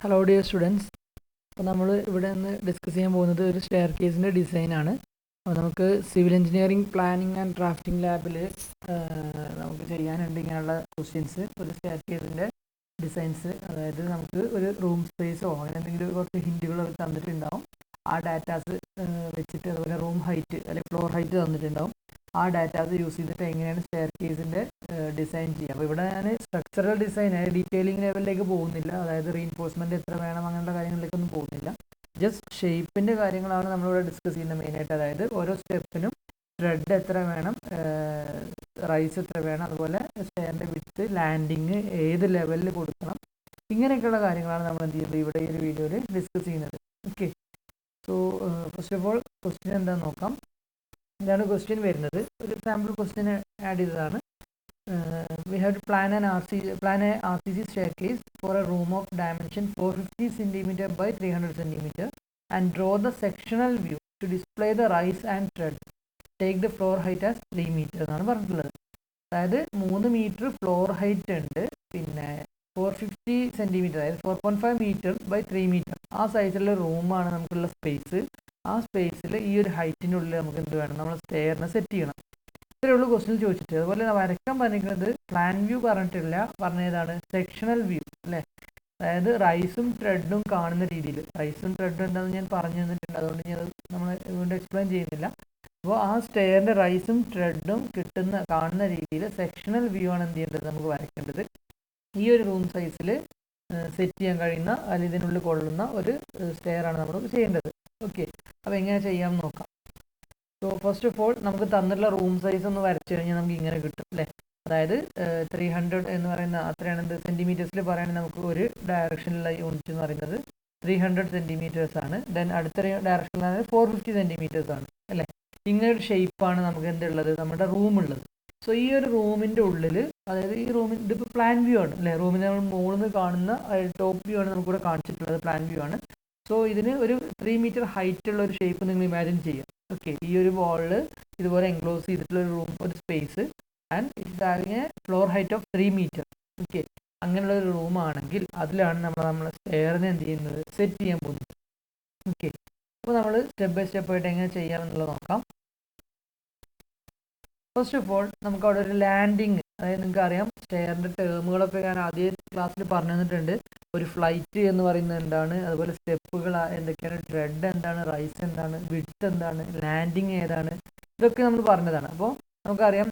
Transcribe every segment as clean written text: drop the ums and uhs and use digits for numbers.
Hello dear students. അപ്പോൾ നമ്മൾ ഇവിടെ നിന്ന് ഡിസ്കസ് ചെയ്യാൻ പോകുന്നത് ഒരു സ്റ്റെയർ കേസിൻ്റെ ഡിസൈനാണ്. അപ്പോൾ നമുക്ക് civil engineering planning and drafting ലാബിൽ നമുക്ക് ചെയ്യാനുണ്ട് ഇങ്ങനെയുള്ള ക്വസ്റ്റ്യൻസ്. ഒരു സ്റ്റെയർ കേസിൻ്റെ ഡിസൈൻസ്, അതായത് നമുക്ക് ഒരു റൂം സ്പേസോ അങ്ങനെ എന്തെങ്കിലും കുറച്ച് ഹിൻറ്റുകൾ തന്നിട്ടുണ്ടാവും. ആ ഡാറ്റാസ് വെച്ചിട്ട്, അതുപോലെ റൂം ഹൈറ്റ് അല്ലെങ്കിൽ ഫ്ലോർ ഹൈറ്റ് തന്നിട്ടുണ്ടാവും. ആ ഡാറ്റാസ് യൂസ് ചെയ്തിട്ട് എങ്ങനെയാണ് സ്റ്റെയർ കേസിൻ്റെ ഡിസൈൻ ചെയ്യുക. അപ്പോൾ ഇവിടെ ഞാൻ സ്ട്രക്ചറൽ ഡിസൈൻ ഡീറ്റെയിലിംഗ് ലെവലിലേക്ക് പോകുന്നില്ല, അതായത് റീഇൻഫോഴ്സ്മെൻറ്റ് എത്ര വേണം അങ്ങനെയുള്ള കാര്യങ്ങളിലേക്കൊന്നും പോകുന്നില്ല. ജസ്റ്റ് ഷേപ്പിൻ്റെ കാര്യങ്ങളാണ് നമ്മളിവിടെ ഡിസ്കസ് ചെയ്യുന്നത് മെയിനായിട്ട്. അതായത് ഓരോ സ്റ്റെപ്പിനും ത്രെഡ് എത്ര വേണം, റൈസ് എത്ര വേണം, അതുപോലെ സ്റ്റെയറിൻ്റെ വിഡ്ത്ത്, ലാൻഡിങ് ഏത് ലെവലിൽ കൊടുക്കണം, ഇങ്ങനെയൊക്കെയുള്ള കാര്യങ്ങളാണ് നമ്മൾ എന്ത് ചെയ്യുന്നത് ഇവിടെ ഈ ഒരു വീഡിയോയിൽ ഡിസ്കസ് ചെയ്യുന്നത്. Okay, so first of all question എന്താണെന്ന് നോക്കാം. ഇതാണ് ക്വസ്റ്റ്യൻ വരുന്നത്. ഒരു സാമ്പിൾ ക്വസ്റ്റ്യൻ ആഡ് ചെയ്തതാണ്. We have to plan a RCC staircase for a room of dimension 450 cm by 300 cm and draw the sectional view to display the rise and tread. Take the floor height as 3 meter എന്നാണ് പറഞ്ഞിട്ടുള്ളത്. അതായത് 3 metre floor height ഉണ്ട്, പിന്നെ 450 centimetre, അതായത് 4.5 metre by 3 metre, ആ സൈസിലുള്ള റൂമാണ് നമുക്കുള്ള സ്പേസ്. ആ സ്പേസിൽ ഈ ഒരു ഹൈറ്റിനുള്ളിൽ നമുക്ക് എന്ത് വേണം, നമ്മൾ സ്റ്റെയറിനെ സെറ്റ് ചെയ്യണം. ഇത്രയേ ഉള്ളൂ ക്വസ്റ്റ്യൻ ചോദിച്ചിട്ട്. അതുപോലെ വരയ്ക്കാൻ പറഞ്ഞിരിക്കുന്നത് പ്ലാൻ വ്യൂ പറഞ്ഞിട്ടില്ല, പറഞ്ഞതാണ് സെക്ഷണൽ വ്യൂ അല്ലേ. അതായത് റൈസും ത്രെഡും കാണുന്ന രീതിയിൽ. റൈസും ത്രെഡും എന്താണെന്ന് ഞാൻ പറഞ്ഞു തന്നിട്ടുണ്ട്, അതുകൊണ്ട് ഞാൻ നമ്മൾ വീണ്ടും എക്സ്പ്ലെയിൻ ചെയ്യുന്നില്ല. അപ്പോൾ ആ സ്റ്റെയറിൻ്റെ റൈസും ത്രെഡും കാണുന്ന രീതിയിൽ സെക്ഷണൽ വ്യൂ ആണ് എന്ത് ചെയ്യേണ്ടത്, നമുക്ക് വരയ്ക്കേണ്ടത്. ഈ ഒരു റൂം സൈസിൽ സെറ്റ് ചെയ്യാൻ കഴിയുന്ന അല്ലെങ്കിൽ ഇതിനുള്ളിൽ കൊള്ളുന്ന ഒരു സ്റ്റെയർ ആണ് നമ്മൾ ചെയ്യേണ്ടത്. ഓക്കെ, അപ്പോൾ എങ്ങനെ ചെയ്യാമെന്ന് നോക്കാം. സോ ഫസ്റ്റ് ഓഫ് ഓൾ നമുക്ക് തന്നിട്ടുള്ള റൂം സൈസ് ഒന്ന് വരച്ചു കഴിഞ്ഞാൽ നമുക്ക് ഇങ്ങനെ കിട്ടും അല്ലേ. അതായത് 300 എന്ന് പറയുന്ന അത്രയാണ്, സെൻറ്റിമീറ്റേഴ്സിൽ പറയുകയാണെങ്കിൽ നമുക്ക് ഒരു ഡയറക്ഷനിലുള്ള യൂണിറ്റ് എന്ന് പറയുന്നത് 300 സെൻറ്റിമീറ്റേഴ്സ് ആണ്. ദെൻ അടുത്ത ഡയറക്ഷനിലാണ് 450 സെൻറ്റിമീറ്റേഴ്സ് ആണ് അല്ലേ. ഇങ്ങനെ ഒരു ഷേപ്പാണ് നമുക്ക് എന്തുള്ളത്, നമ്മുടെ റൂം ഉള്ളത്. സോ ഈ ഒരു റൂമിൻ്റെ ഉള്ളിൽ, അതായത് ഈ റൂമിൻ്റെ ഇതിപ്പോൾ പ്ലാൻ വ്യൂ ആണ് അല്ലേ. റൂമിന് നമ്മൾ മുകളിൽ നിന്ന് കാണുന്ന ടോപ്പ് വ്യൂ ആണ് നമുക്കിവിടെ കാണിച്ചിട്ടുള്ളത്, പ്ലാൻ വ്യൂ ആണ്. സോ ഇതിന് ഒരു 3 മീറ്റർ ഹൈറ്റ് ഉള്ള ഒരു ഷേപ്പ് നിങ്ങൾ ഇമാജിൻ ചെയ്യുക. ഓക്കെ, ഈ ഒരു വാളിൽ ഇതുപോലെ എൻക്ലോസ് ചെയ്തിട്ടുള്ള ഒരു റൂം, ഒരു space, and it's having a floor height of 3 metre. Okay, അങ്ങനെയുള്ള ഒരു റൂമാണെങ്കിൽ അതിലാണ് നമ്മളെ സ്റ്റെയറിനെ എന്ത് ചെയ്യുന്നത്, സെറ്റ് ചെയ്യാൻ പോകുന്നത്. ഓക്കെ, അപ്പോൾ നമ്മൾ സ്റ്റെപ്പ് ബൈ സ്റ്റെപ്പ് ആയിട്ട് എങ്ങനെ ചെയ്യാമെന്നുള്ളത് നോക്കാം. ഫസ്റ്റ് ഓഫ് ഓൾ നമുക്ക് അവിടെ ഒരു ലാൻഡിങ്, അതായത് നിങ്ങൾക്ക് അറിയാം സ്റ്റെയറിൻ്റെ ടേമുകളൊക്കെ ഞാൻ ആദ്യ ക്ലാസ്സിൽ പറഞ്ഞു തന്നിട്ടുണ്ട്. ഒരു ഫ്ലൈറ്റ് എന്ന് പറയുന്നത് എന്താണ്, അതുപോലെ സ്റ്റെപ്പുകൾ എന്തൊക്കെയാണ്, ത്രെഡ് എന്താണ്, റൈസ് എന്താണ്, വിഡ്ത്ത് എന്താണ്, ലാൻഡിങ് ഏതാണ്, ഇതൊക്കെ നമ്മൾ പറഞ്ഞതാണ്. അപ്പോൾ നമുക്കറിയാം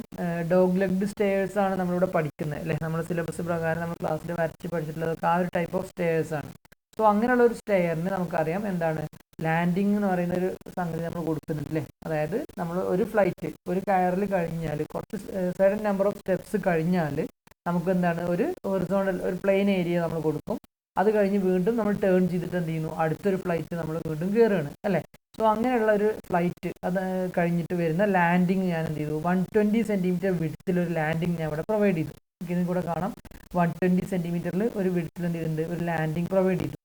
ഡോഗ് ലെഗ്ഡ് സ്റ്റെയർസ് ആണ് നമ്മളിവിടെ പഠിക്കുന്നത് അല്ലേ. നമ്മുടെ സിലബസ് പ്രകാരം നമ്മൾ ക്ലാസ്സിൽ വരച്ച് പഠിച്ചിട്ടുള്ളതൊക്കെ ആ ഒരു ടൈപ്പ് ഓഫ് സ്റ്റെയർസ് ആണ്. സോ അങ്ങനെയുള്ള ഒരു സ്റ്റെയറിന് നമുക്കറിയാം എന്താണ് ലാൻഡിങ് എന്ന് പറയുന്ന ഒരു സംഗതി നമ്മൾ കൊടുക്കുന്നുണ്ട് അല്ലേ. അതായത് നമ്മൾ ഒരു ഫ്ലൈറ്റ് ഒരു കയറിൽ കഴിഞ്ഞാൽ കുറച്ച് സെർട്ടൻ നമ്പർ ഓഫ് സ്റ്റെപ്സ് കഴിഞ്ഞാൽ നമുക്ക് എന്താണ് ഒരു ഹൊറിസോണ്ടൽ ഒരു പ്ലെയിൻ ഏരിയ നമ്മൾ കൊടുക്കും. അത് കഴിഞ്ഞ് വീണ്ടും നമ്മൾ ടേൺ ചെയ്തിട്ട് എന്ത് ചെയ്യുന്നു, അടുത്തൊരു ഫ്ലൈറ്റ് നമ്മൾ വീണ്ടും കയറുകയാണ് അല്ലേ. സോ അങ്ങനെയുള്ള ഒരു ഫ്ലൈറ്റ് അത് കഴിഞ്ഞിട്ട് വരുന്ന ലാൻഡിങ് ഞാൻ എന്ത് ചെയ്തു, 120 സെൻറ്റിമീറ്റർ വിഡ്ത്തിലൊരു ലാൻഡിങ് ഞാൻ ഇവിടെ പ്രൊവൈഡ് ചെയ്തു. ഇതിന് കൂടെ കാണാം 120 സെൻറ്റിമീറ്ററിൽ ഒരു വിഡ്ത്തിൽ എന്ത് ചെയ്തിട്ടുണ്ട്, ഒരു ലാൻഡിങ് പ്രൊവൈഡ് ചെയ്തു.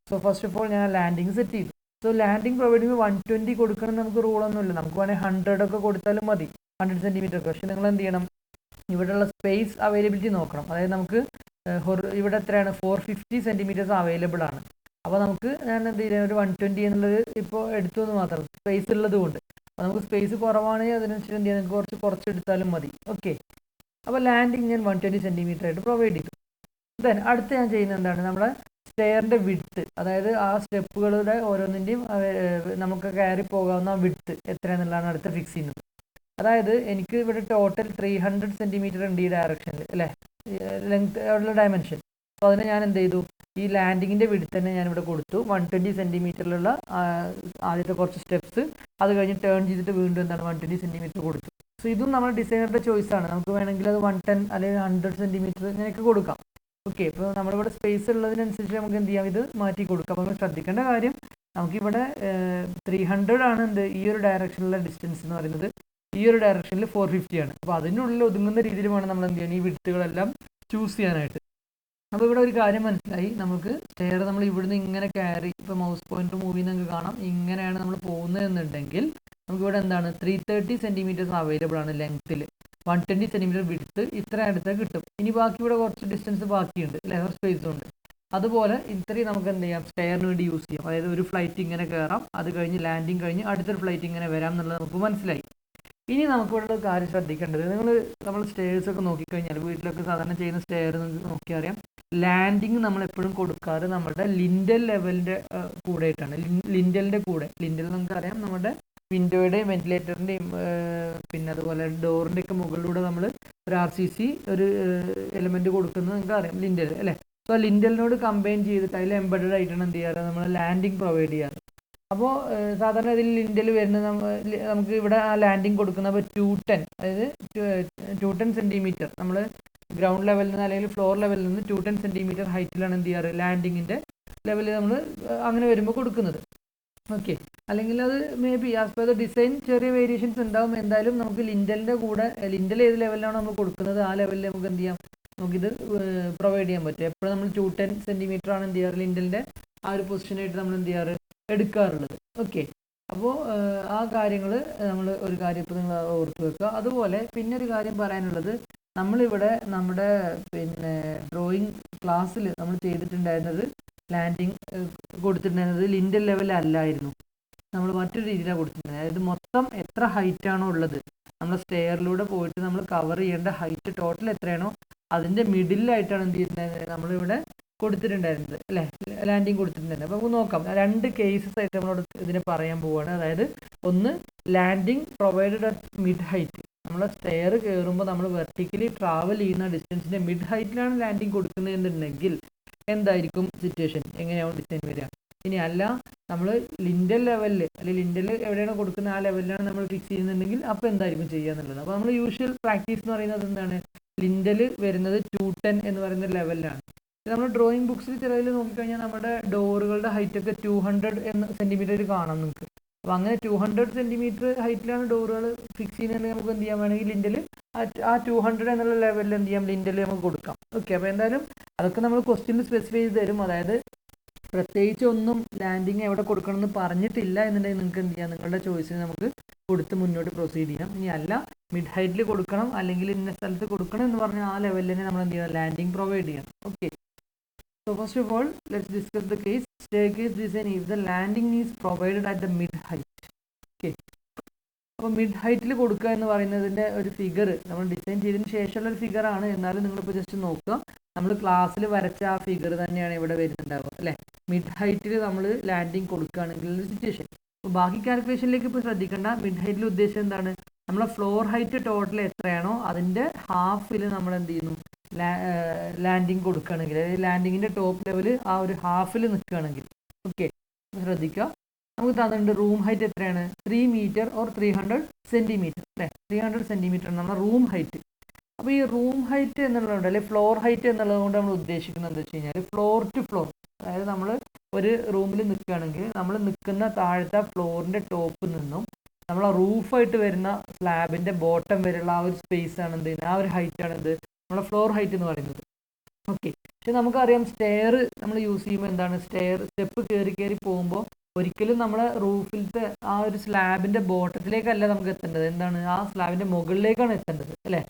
സോ ഫസ്റ്റ് ഓഫ് ഓൾ ഞാൻ ലാൻഡിങ് സെറ്റ് ചെയ്തു. സോ ലാൻഡിങ് പ്രൊവൈഡ് ചെയ്യുമ്പോൾ 120 കൊടുക്കണം നമുക്ക് റൂളൊന്നുമില്ല, നമുക്ക് വേണമെങ്കിൽ 100 ഒക്കെ കൊടുത്താലും മതി, 100 സെൻറ്റിമീറ്റർ ഒക്കെ. പക്ഷേ നിങ്ങൾ എന്ത് ചെയ്യണം, ഇവിടെയുള്ള സ്പേസ് അവൈലബിലിറ്റി നോക്കണം. അതായത് നമുക്ക് ഇവിടെ എത്രയാണ്, 450 സെൻറ്റിമീറ്റേഴ്സ് അവൈലബിൾ ആണ്. അപ്പോൾ നമുക്ക് ഞാൻ എന്ത് ചെയ്യുക, ഒരു 120 എന്നുള്ളത് ഇപ്പോൾ എടുത്തു എന്ന് മാത്രം, സ്പേസ് ഉള്ളത് കൊണ്ട്. അപ്പോൾ നമുക്ക് സ്പേസ് കുറവാണെങ്കിൽ അതിനനുസരിച്ച് എന്ത് ചെയ്യാം, നമുക്ക് കുറച്ചെടുത്താലും മതി. ഓക്കെ, അപ്പോൾ ലാൻഡിങ് ഞാൻ 120 സെൻറ്റിമീറ്റർ ആയിട്ട് പ്രൊവൈഡ് ചെയ്തു. ദെൻ അടുത്ത് ഞാൻ ചെയ്യുന്നത് എന്താണ്, നമ്മുടെ സ്റ്റെയറിൻ്റെ വിഡ്ത്ത്, അതായത് ആ സ്റ്റെപ്പുകളുടെ ഓരോന്നിൻ്റെയും നമുക്ക് കയറി പോകാവുന്ന വിഡ്ത്ത് എത്രയാണെന്നുള്ളതാണ് അടുത്ത് ഫിക്സ് ചെയ്യുന്നത്. അതായത് എനിക്ക് ഇവിടെ ടോട്ടൽ 300 സെൻറ്റിമീറ്റർ ഉണ്ട് ഈ ഡയറക്ഷനിൽ അല്ലേ, ലെങ്ത് ഉള്ള ഡയമെൻഷൻ. അപ്പോൾ അതിനെ ഞാൻ എന്ത് ചെയ്തു, ഈ ലാൻഡിങ്ങിൻ്റെ വിഡ്ത്ത് തന്നെ ഞാനിവിടെ കൊടുത്തു. 120 സെൻറ്റിമീറ്ററിലുള്ള ആദ്യത്തെ കുറച്ച് സ്റ്റെപ്സ്, അത് കഴിഞ്ഞ് ടേൺ ചെയ്തിട്ട് വീണ്ടും എന്താണ് 120 സെൻറ്റിമീറ്റർ കൊടുത്തു. സോ ഇതും നമ്മുടെ ഡിസൈനറുടെ ചോയ്സാണ്, നമുക്ക് വേണമെങ്കിൽ അത് 110 അല്ലെങ്കിൽ 100 സെൻറ്റിമീറ്റർ ഇങ്ങനെയൊക്കെ കൊടുക്കാം. ഓക്കെ, ഇപ്പോൾ നമ്മളിവിടെ സ്പേസ് ഉള്ളതിനനുസരിച്ച് നമുക്ക് എന്ത് ചെയ്യാം, ഇത് മാറ്റി കൊടുക്കാം. അപ്പോൾ നമ്മൾ ശ്രദ്ധിക്കേണ്ട കാര്യം, നമുക്കിവിടെ 300 ആണ് എന്ത് ഈ ഒരു ഡയറക്ഷനിലുള്ള ഡിസ്റ്റൻസ് എന്ന് പറയുന്നത്, ഈ ഒരു ഡയറക്ഷനിൽ 450 ആണ്. അപ്പോൾ അതിനുള്ളിൽ ഒതുങ്ങുന്ന രീതിയിൽ വേണം നമ്മൾ എന്ത് ചെയ്യാൻ, ഈ വിഡ്ത്തുകളെല്ലാം ചൂസ് ചെയ്യാനായിട്ട്. അപ്പോൾ ഇവിടെ ഒരു കാര്യം മനസ്സിലായി, നമുക്ക് സ്റ്റെയർ നമ്മൾ ഇവിടുന്ന് ഇങ്ങനെ കയറി, ഇപ്പോൾ മൗസ് പോയിൻ്റ് മൂവ് നിങ്ങൾക്ക് കാണാം, ഇങ്ങനെയാണ് നമ്മൾ പോകുന്നതെന്നുണ്ടെങ്കിൽ നമുക്കിവിടെ എന്താണ് 330 സെൻറ്റിമീറ്റേഴ്സ് അവൈലബിൾ ആണ് ലെങ്ത്തിൽ, 120 സെൻറ്റിമീറ്റർ വിഡ്ത്ത് ഇത്ര അടുത്ത് കിട്ടും. ഇനി ബാക്കി ഇവിടെ കുറച്ച് ഡിസ്റ്റൻസ് ബാക്കിയുണ്ട്, ലെയർ സ്പേസ് ഉണ്ട്. അതുപോലെ ഇത്രയും നമുക്ക് എന്ത് ചെയ്യാം, സ്റ്റെയറിന് വേണ്ടി യൂസ് ചെയ്യാം. അതായത് ഒരു ഫ്ലൈറ്റ് ഇങ്ങനെ കയറാം, അത് കഴിഞ്ഞ് ലാൻഡിങ് കഴിഞ്ഞ് അടുത്തൊരു ഫ്ലൈറ്റ് ഇങ്ങനെ വരാം എന്നുള്ളത് നമുക്ക് മനസ്സിലായി. ഇനി നമുക്കിവിടെ ഒരു കാര്യം ശ്രദ്ധിക്കേണ്ടത്, നമ്മൾ സ്റ്റെയർസൊക്കെ നോക്കിക്കഴിഞ്ഞാൽ വീട്ടിലൊക്കെ സാധാരണ ചെയ്യുന്ന സ്റ്റെയർ നോക്കിയാൽ അറിയാം, ലാൻഡിങ് നമ്മൾ എപ്പോഴും കൊടുക്കാറ് നമ്മുടെ ലിൻഡൽ ലെവലിൻ്റെ കൂടെയായിട്ടാണ്. ലിൻഡലിൻ്റെ കൂടെ, ലിൻഡൽ നമുക്കറിയാം നമ്മുടെ വിൻഡോയുടെയും വെന്റിലേറ്ററിൻ്റെയും പിന്നെ അതുപോലെ ഡോറിൻ്റെ ഒക്കെ മുകളിലൂടെ നമ്മൾ ഒരു RCC ഒരു എലിമെൻറ്റ് കൊടുക്കുന്നത് നിങ്ങൾക്ക് അറിയാം, ലിൻഡൽ അല്ലേ. സോ ലിൻഡലിനോട് കമ്പൈൻ ചെയ്തിട്ട് അതിൽ എംബഡഡ് ആയിട്ടാണ് എന്ത് ചെയ്യാറ്, നമ്മൾ ലാൻഡിങ് പ്രൊവൈഡ് ചെയ്യാറ്. അപ്പോൾ സാധാരണ ഇതിൽ ലിൻഡൽ വരുന്നത് നമുക്ക് ഇവിടെ ആ ലാൻഡിങ് കൊടുക്കുന്ന 210, അതായത് 210 സെൻറ്റിമീറ്റർ നമ്മൾ ഗ്രൗണ്ട് ലെവലിൽ നിന്ന് അല്ലെങ്കിൽ ഫ്ലോർ ലെവലിൽ നിന്ന് 210 സെൻറ്റിമീറ്റർ ഹൈറ്റിലാണ് എന്ത് ചെയ്യാറ്, ലാൻഡിങ്ങിൻ്റെ ലെവലിൽ നമ്മൾ അങ്ങനെ വരുമ്പോൾ കൊടുക്കുന്നത്. ഓക്കെ, അല്ലെങ്കിൽ അത് may be as per the design ചെറിയ വേരിയേഷൻസ് ഉണ്ടാവും. എന്തായാലും നമുക്ക് ലിൻഡലിൻ്റെ കൂടെ, ലിൻഡൽ ഏത് ലെവലിലാണ് നമ്മൾ കൊടുക്കുന്നത് ആ ലെവലിൽ നമുക്ക് എന്ത് ചെയ്യാം, നമുക്കിത് പ്രൊവൈഡ് ചെയ്യാൻ പറ്റും. എപ്പോഴും നമ്മൾ 210 സെൻറ്റിമീറ്റർ ആണ് എന്ത് ചെയ്യാറ്, ലിൻഡലിൻ്റെ ആ ഒരു പൊസിഷനായിട്ട് നമ്മൾ എന്ത് ചെയ്യാറ്, എടുക്കാറുള്ളത്. ഓക്കെ, അപ്പോൾ ആ കാര്യങ്ങൾ നമ്മൾ ഒരു കാര്യം ഇപ്പോൾ നിങ്ങൾ ഓർത്ത് വെക്കുക. അതുപോലെ പിന്നെ ഒരു കാര്യം പറയാനുള്ളത്, നമ്മളിവിടെ നമ്മുടെ പിന്നെ ഡ്രോയിങ് ക്ലാസ്സിൽ നമ്മൾ ചെയ്തിട്ടുണ്ടായിരുന്നത് ലാൻഡിങ് കൊടുത്തിട്ടുണ്ടായിരുന്നത് ലിൻഡൽ ലെവലല്ലായിരുന്നു, നമ്മൾ മറ്റൊരു രീതിയിലാണ് കൊടുത്തിട്ടുണ്ടായിരുന്നത്. അതായത് മൊത്തം എത്ര ഹൈറ്റാണോ ഉള്ളത്, നമ്മൾ സ്റ്റെയറിലൂടെ പോയിട്ട് നമ്മൾ കവർ ചെയ്യേണ്ട ഹൈറ്റ് ടോട്ടൽ എത്രയാണോ അതിൻ്റെ മിഡിലായിട്ടാണ് എന്ത് ചെയ്യുന്നത്, നമ്മളിവിടെ കൊടുത്തിട്ടുണ്ടായിരുന്നത് അല്ലേ, ലാൻഡിങ് കൊടുത്തിട്ടുണ്ടായിരുന്നത്. അപ്പോൾ നമുക്ക് നോക്കാം, 2 കേസസ് ആയിട്ട് നമ്മളോട് ഇതിനെ പറയാൻ പോവുകയാണ്. അതായത് ഒന്ന്, landing provided at mid height, നമ്മൾ സ്റ്റെയർ കയറുമ്പോൾ നമ്മൾ വെർട്ടിക്കലി ട്രാവൽ ചെയ്യുന്ന ഡിസ്റ്റൻസിൻ്റെ മിഡ് ഹൈറ്റിലാണ് ലാൻഡിങ് കൊടുക്കുന്നതെന്നുണ്ടെങ്കിൽ എന്തായിരിക്കും സിറ്റുവേഷൻ, എങ്ങനെയാവും ഡിസൈൻ വരിക. ഇനി അല്ല, നമ്മൾ ലിൻഡൽ ലെവലിൽ അല്ലെങ്കിൽ ലിൻഡൽ എവിടെയാണ് കൊടുക്കുന്നത് ആ ലെവലിലാണ് നമ്മൾ ഫിക്സ് ചെയ്യുന്നുണ്ടെങ്കിൽ അപ്പോൾ എന്തായിരിക്കും ചെയ്യുക എന്നുള്ളത്. അപ്പോൾ നമ്മൾ യൂഷ്വൽ പ്രാക്ടീസ് എന്ന് പറയുന്നത് എന്താണ്, ലിൻഡൽ വരുന്നത് 210 എന്ന് പറയുന്ന ലെവലിലാണ്. നമ്മൾ ഡ്രോയിങ് ബുക്സിൽ ചിലതിൽ നോക്കിക്കഴിഞ്ഞാൽ നമ്മുടെ ഡോറുകളുടെ ഹൈറ്റൊക്കെ 200 സെൻറ്റിമീറ്റർ കാണാം നിങ്ങൾക്ക്. അപ്പോൾ അങ്ങനെ 200 സെൻറ്റിമീറ്റർ ഹൈറ്റിലാണ് ഡോറുകൾ ഫിക്സ് ചെയ്യുന്നതെങ്കിൽ നമുക്ക് എന്ത് ചെയ്യാൻ വേണമെങ്കിൽ ലിൻഡൽ ആ 200 എന്നുള്ള ലെവലിൽ എന്ത് ചെയ്യാം, ലിൻഡൽ നമുക്ക് കൊടുക്കാം. ഓക്കെ, അപ്പോൾ എന്തായാലും അതൊക്കെ നമ്മൾ ക്വസ്റ്റ്യനിൽ സ്പെസിഫൈ ചെയ്ത് തരും. അതായത് പ്രത്യേകിച്ച് ഒന്നും ലാൻഡിങ് എവിടെ കൊടുക്കണം എന്ന് പറഞ്ഞിട്ടില്ല എന്നുണ്ടെങ്കിൽ നിങ്ങൾക്ക് എന്ത് ചെയ്യാം, നിങ്ങളുടെ ചോയ്സിന് നമുക്ക് കൊടുത്ത് മുന്നോട്ട് പ്രൊസീഡ് ചെയ്യാം. ഇനി അല്ല, മിഡ് ഹൈറ്റിൽ കൊടുക്കണം അല്ലെങ്കിൽ ഇന്ന സ്ഥലത്ത് കൊടുക്കണം എന്ന് പറഞ്ഞാൽ ആ ലെവലിൽ തന്നെ നമ്മൾ എന്ത് ചെയ്യണം, ലാൻഡിങ് പ്രൊവൈഡ് ചെയ്യണം. Okay, so first of all let's discuss the case staircase design if the landing is provided at the mid height. Okay, അപ്പോൾ മിഡ് ഹൈറ്റിൽ കൊടുക്കുക എന്ന് പറയുന്നതിൻ്റെ ഒരു ഫിഗർ നമ്മൾ ഡിസൈൻ ചെയ്തതിന് ശേഷമുള്ള ഒരു ഫിഗറാണ്. എന്നാലും നിങ്ങളിപ്പോൾ ജസ്റ്റ് നോക്കുക, നമ്മൾ ക്ലാസ്സിൽ വരച്ച ആ ഫിഗർ തന്നെയാണ് ഇവിടെ വരുന്നുണ്ടാവുക അല്ലേ. മിഡ് ഹൈറ്റിൽ നമ്മൾ ലാൻഡിങ് കൊടുക്കുകയാണെങ്കിൽ സിറ്റുവേഷൻ. അപ്പോൾ ബാക്കി കാൽക്കുലേഷനിലേക്ക് ഇപ്പോൾ ശ്രദ്ധിക്കേണ്ട. മിഡ് ഹൈറ്റിൽ ഉദ്ദേശം എന്താണ്, നമ്മളെ ഫ്ലോർ ഹൈറ്റ് ടോട്ടൽ എത്രയാണോ അതിൻ്റെ ഹാഫിൽ നമ്മൾ എന്ത് ചെയ്യുന്നു, ലാൻഡിങ് കൊടുക്കുകയാണെങ്കിൽ, അതായത് ലാൻഡിങ്ങിൻ്റെ ടോപ്പ് ലെവൽ ആ ഒരു ഹാഫിൽ നിൽക്കുകയാണെങ്കിൽ. ഓക്കെ, ശ്രദ്ധിക്കുക, നമുക്ക് തന്നിട്ടുണ്ട് റൂം ഹൈറ്റ് എത്രയാണ്, 3 മീറ്റർ ഓർ 300 സെൻറ്റിമീറ്റർ അല്ലേ. 300 സെൻറ്റിമീറ്റർ ആണ് നമ്മുടെ റൂം ഹൈറ്റ്. അപ്പോൾ ഈ റൂം ഹൈറ്റ് എന്നുള്ളതുകൊണ്ട് അല്ലെങ്കിൽ ഫ്ലോർ ഹൈറ്റ് എന്നുള്ളത് കൊണ്ട് നമ്മൾ ഉദ്ദേശിക്കുന്നത് എന്താ വെച്ച് കഴിഞ്ഞാൽ, ഫ്ലോർ ടു ഫ്ലോർ. അതായത് നമ്മൾ ഒരു റൂമിൽ നിൽക്കുകയാണെങ്കിൽ നമ്മൾ നിൽക്കുന്ന താഴത്തെ ഫ്ലോറിൻ്റെ ടോപ്പിൽ നിന്നും നമ്മൾ ആ റൂഫായിട്ട് വരുന്ന സ്ലാബിൻ്റെ ബോട്ടം വരെയുള്ള ആ ഒരു സ്പേസ് ആണ് എന്ത് ചെയ്യുന്നത്, ആ ഒരു ഹൈറ്റാണ് എന്ത് നമ്മളെ ഫ്ലോർ ഹൈറ്റ് എന്ന് പറയുന്നത്. ഓക്കെ, പക്ഷെ നമുക്കറിയാം സ്റ്റെയർ നമ്മൾ യൂസ് ചെയ്യുമ്പോൾ എന്താണ്, സ്റ്റെപ്പ് കയറി പോകുമ്പോൾ ഒരിക്കലും നമ്മളെ റൂഫിലത്തെ ആ ഒരു സ്ലാബിൻ്റെ ബോട്ടത്തിലേക്കല്ല നമുക്ക് എത്തേണ്ടത്, എന്താണ് ആ സ്ലാബിൻ്റെ മുകളിലേക്കാണ് എത്തേണ്ടത് അല്ലേ.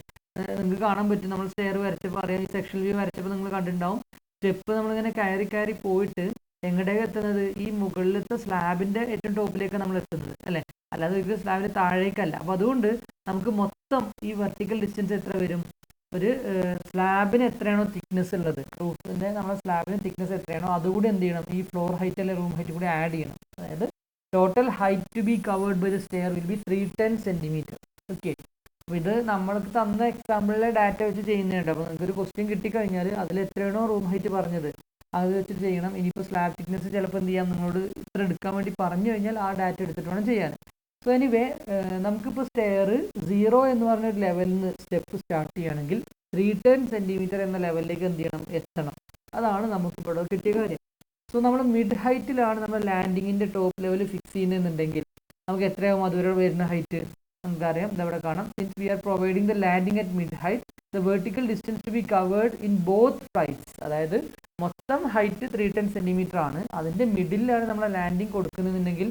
നിങ്ങൾക്ക് കാണാൻ പറ്റും, നമ്മൾ സ്റ്റെയർ വരച്ചപ്പോൾ അറിയാം, ഈ സെക്ഷണൽ വ്യൂ വരച്ചപ്പോൾ നിങ്ങൾ കണ്ടിട്ടുണ്ടാവും, സ്റ്റെപ്പ് നമ്മളിങ്ങനെ കയറി പോയിട്ട് എങ്ങോട്ടേക്ക് എത്തുന്നത്, ഈ മുകളിലത്തെ സ്ലാബിൻ്റെ ഏറ്റവും ടോപ്പിലേക്കാണ് നമ്മൾ എത്തുന്നത് അല്ലേ, അല്ലാതെ ഒരിക്കലും സ്ലാബിൻ്റെ താഴേക്കല്ല. അപ്പോൾ അതുകൊണ്ട് നമുക്ക് മൊത്തം ഈ വെർട്ടിക്കൽ ഡിസ്റ്റൻസ് എത്ര വരും, ഒരു സ്ലാബിന് എത്രയാണോ തിക്നെസ് ഉള്ളത്, റൂഫിൻ്റെ നമ്മളെ സ്ലാബിന് തിക്നെസ് എത്രയാണോ അതുകൂടി എന്ത് ചെയ്യണം, ഈ ഫ്ലോർ ഹൈറ്റ് അല്ലെങ്കിൽ റൂം ഹൈറ്റ് കൂടി ആഡ് ചെയ്യണം. അതായത് total height to be covered by the stair will be 310 centimetre. Okay, അപ്പോൾ ഇത് നമ്മൾക്ക് തന്ന എക്സാമ്പിളിലെ ഡാറ്റ വെച്ച് ചെയ്യുന്നുണ്ട്. അപ്പോൾ നിങ്ങൾക്ക് ഒരു ക്വസ്റ്റ്യൻ കിട്ടിക്കഴിഞ്ഞാൽ അതിൽ എത്രയാണോ റൂം ഹൈറ്റ് പറഞ്ഞത് അത് വെച്ചിട്ട് ചെയ്യണം. ഇനിയിപ്പോൾ സ്ലാബ് തിക്നെസ് ചിലപ്പോൾ എന്ത് ചെയ്യാം, നിങ്ങളോട് ഇത്ര എടുക്കാൻ വേണ്ടി പറഞ്ഞു കഴിഞ്ഞാൽ ആ ഡാറ്റ എടുത്തിട്ട് വേണം ചെയ്യാൻ. സോ എനിവേ, നമുക്കിപ്പോൾ സ്റ്റെയർ 0 എന്ന് പറഞ്ഞൊരു ലെവലിൽ നിന്ന് സ്റ്റെപ്പ് സ്റ്റാർട്ട് ചെയ്യുകയാണെങ്കിൽ 310 സെൻറ്റിമീറ്റർ എന്ന ലെവലിലേക്ക് എന്ത് ചെയ്യണം, എത്തണം. അതാണ് നമുക്കിപ്പോൾ കിട്ടിയ കാര്യം. സോ നമ്മൾ മിഡ് ഹൈറ്റിലാണ് നമ്മൾ ലാൻഡിങ്ങിൻ്റെ ടോപ്പ് ലെവൽ ഫിക്സ് ചെയ്യുന്നുണ്ടെങ്കിൽ നമുക്ക് എത്രയാവും അതുവരെ വരുന്ന ഹൈറ്റ് നമുക്കറിയാം, ഇതവിടെ കാണാം. Since we are providing the landing at mid height the vertical distance to be covered in both flights. അതായത് മൊത്തം ഹൈറ്റ് 310 സെൻറ്റിമീറ്റർ ആണ്, അതിൻ്റെ മിഡിലാണ് നമ്മൾ ലാൻഡിങ് കൊടുക്കുന്നുണ്ടെങ്കിൽ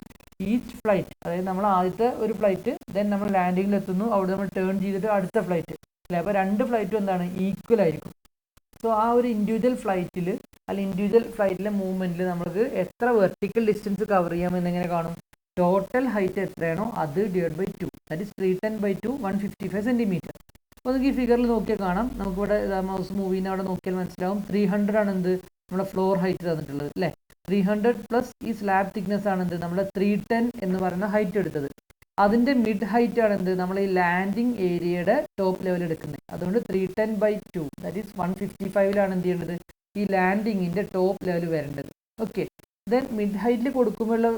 ഈച്ച് ഫ്ലൈറ്റ്, അതായത് നമ്മൾ ആദ്യത്തെ ഒരു ഫ്ലൈറ്റ് ദെൻ നമ്മൾ ലാൻഡിങ്ങിൽ എത്തുന്നു, അവിടെ നമ്മൾ ടേൺ ചെയ്തിട്ട് അടുത്ത ഫ്ലൈറ്റ് അല്ലേ. അപ്പോൾ 2 ഫ്ലൈറ്റും എന്താണ്, ഈക്വൽ ആയിരിക്കും. സോ ആ ഒരു ഇൻഡിവിജ്വൽ ഫ്ലൈറ്റിൽ അല്ലെങ്കിൽ ഇൻഡിവിജ്വൽ ഫ്ലൈറ്റിലെ മൂവ്മെൻറ്റിൽ നമുക്ക് എത്ര വെർട്ടിക്കൽ ഡിസ്റ്റൻസ് കവർ ചെയ്യാമെന്നെങ്ങനെ കാണും? ടോട്ടൽ ഹൈറ്റ് എത്രയാണോ അത് divide by 2, that is 310/2 155 centimetre. അപ്പോൾ നമുക്ക് ഈ ഫിഗറിൽ നോക്കിയാൽ കാണാം, നമുക്കിവിടെ മൗസ് മൂവിനെ അവിടെ നോക്കിയാൽ മനസ്സിലാവും 300 ആണ് എന്ത് നമ്മുടെ ഫ്ലോർ ഹൈറ്റ് തന്നിട്ടുള്ളത് അല്ലേ. 300 പ്ലസ് ഈ സ്ലാബ് തിക്നെസ് ആണ് എന്ത് നമ്മുടെ 310 എന്ന് പറയുന്ന ഹൈറ്റ് എടുത്തത്. അതിൻ്റെ മിഡ് ഹൈറ്റ് ആണ് എന്ത് നമ്മൾ ഈ ലാൻഡിങ് ഏരിയയുടെ ടോപ്പ് ലെവൽ എടുക്കുന്നത്. അതുകൊണ്ട് 310/2 ദാറ്റ് ഈസ് 155 എന്ത് ചെയ്യേണ്ടത് ഈ ലാൻഡിങ്ങിൻ്റെ ടോപ്പ് ലെവൽ വരേണ്ടത്. ഓക്കെ, ദെൻ മിഡ് ഹൈറ്റിൽ കൊടുക്കുമ്പോഴുള്ള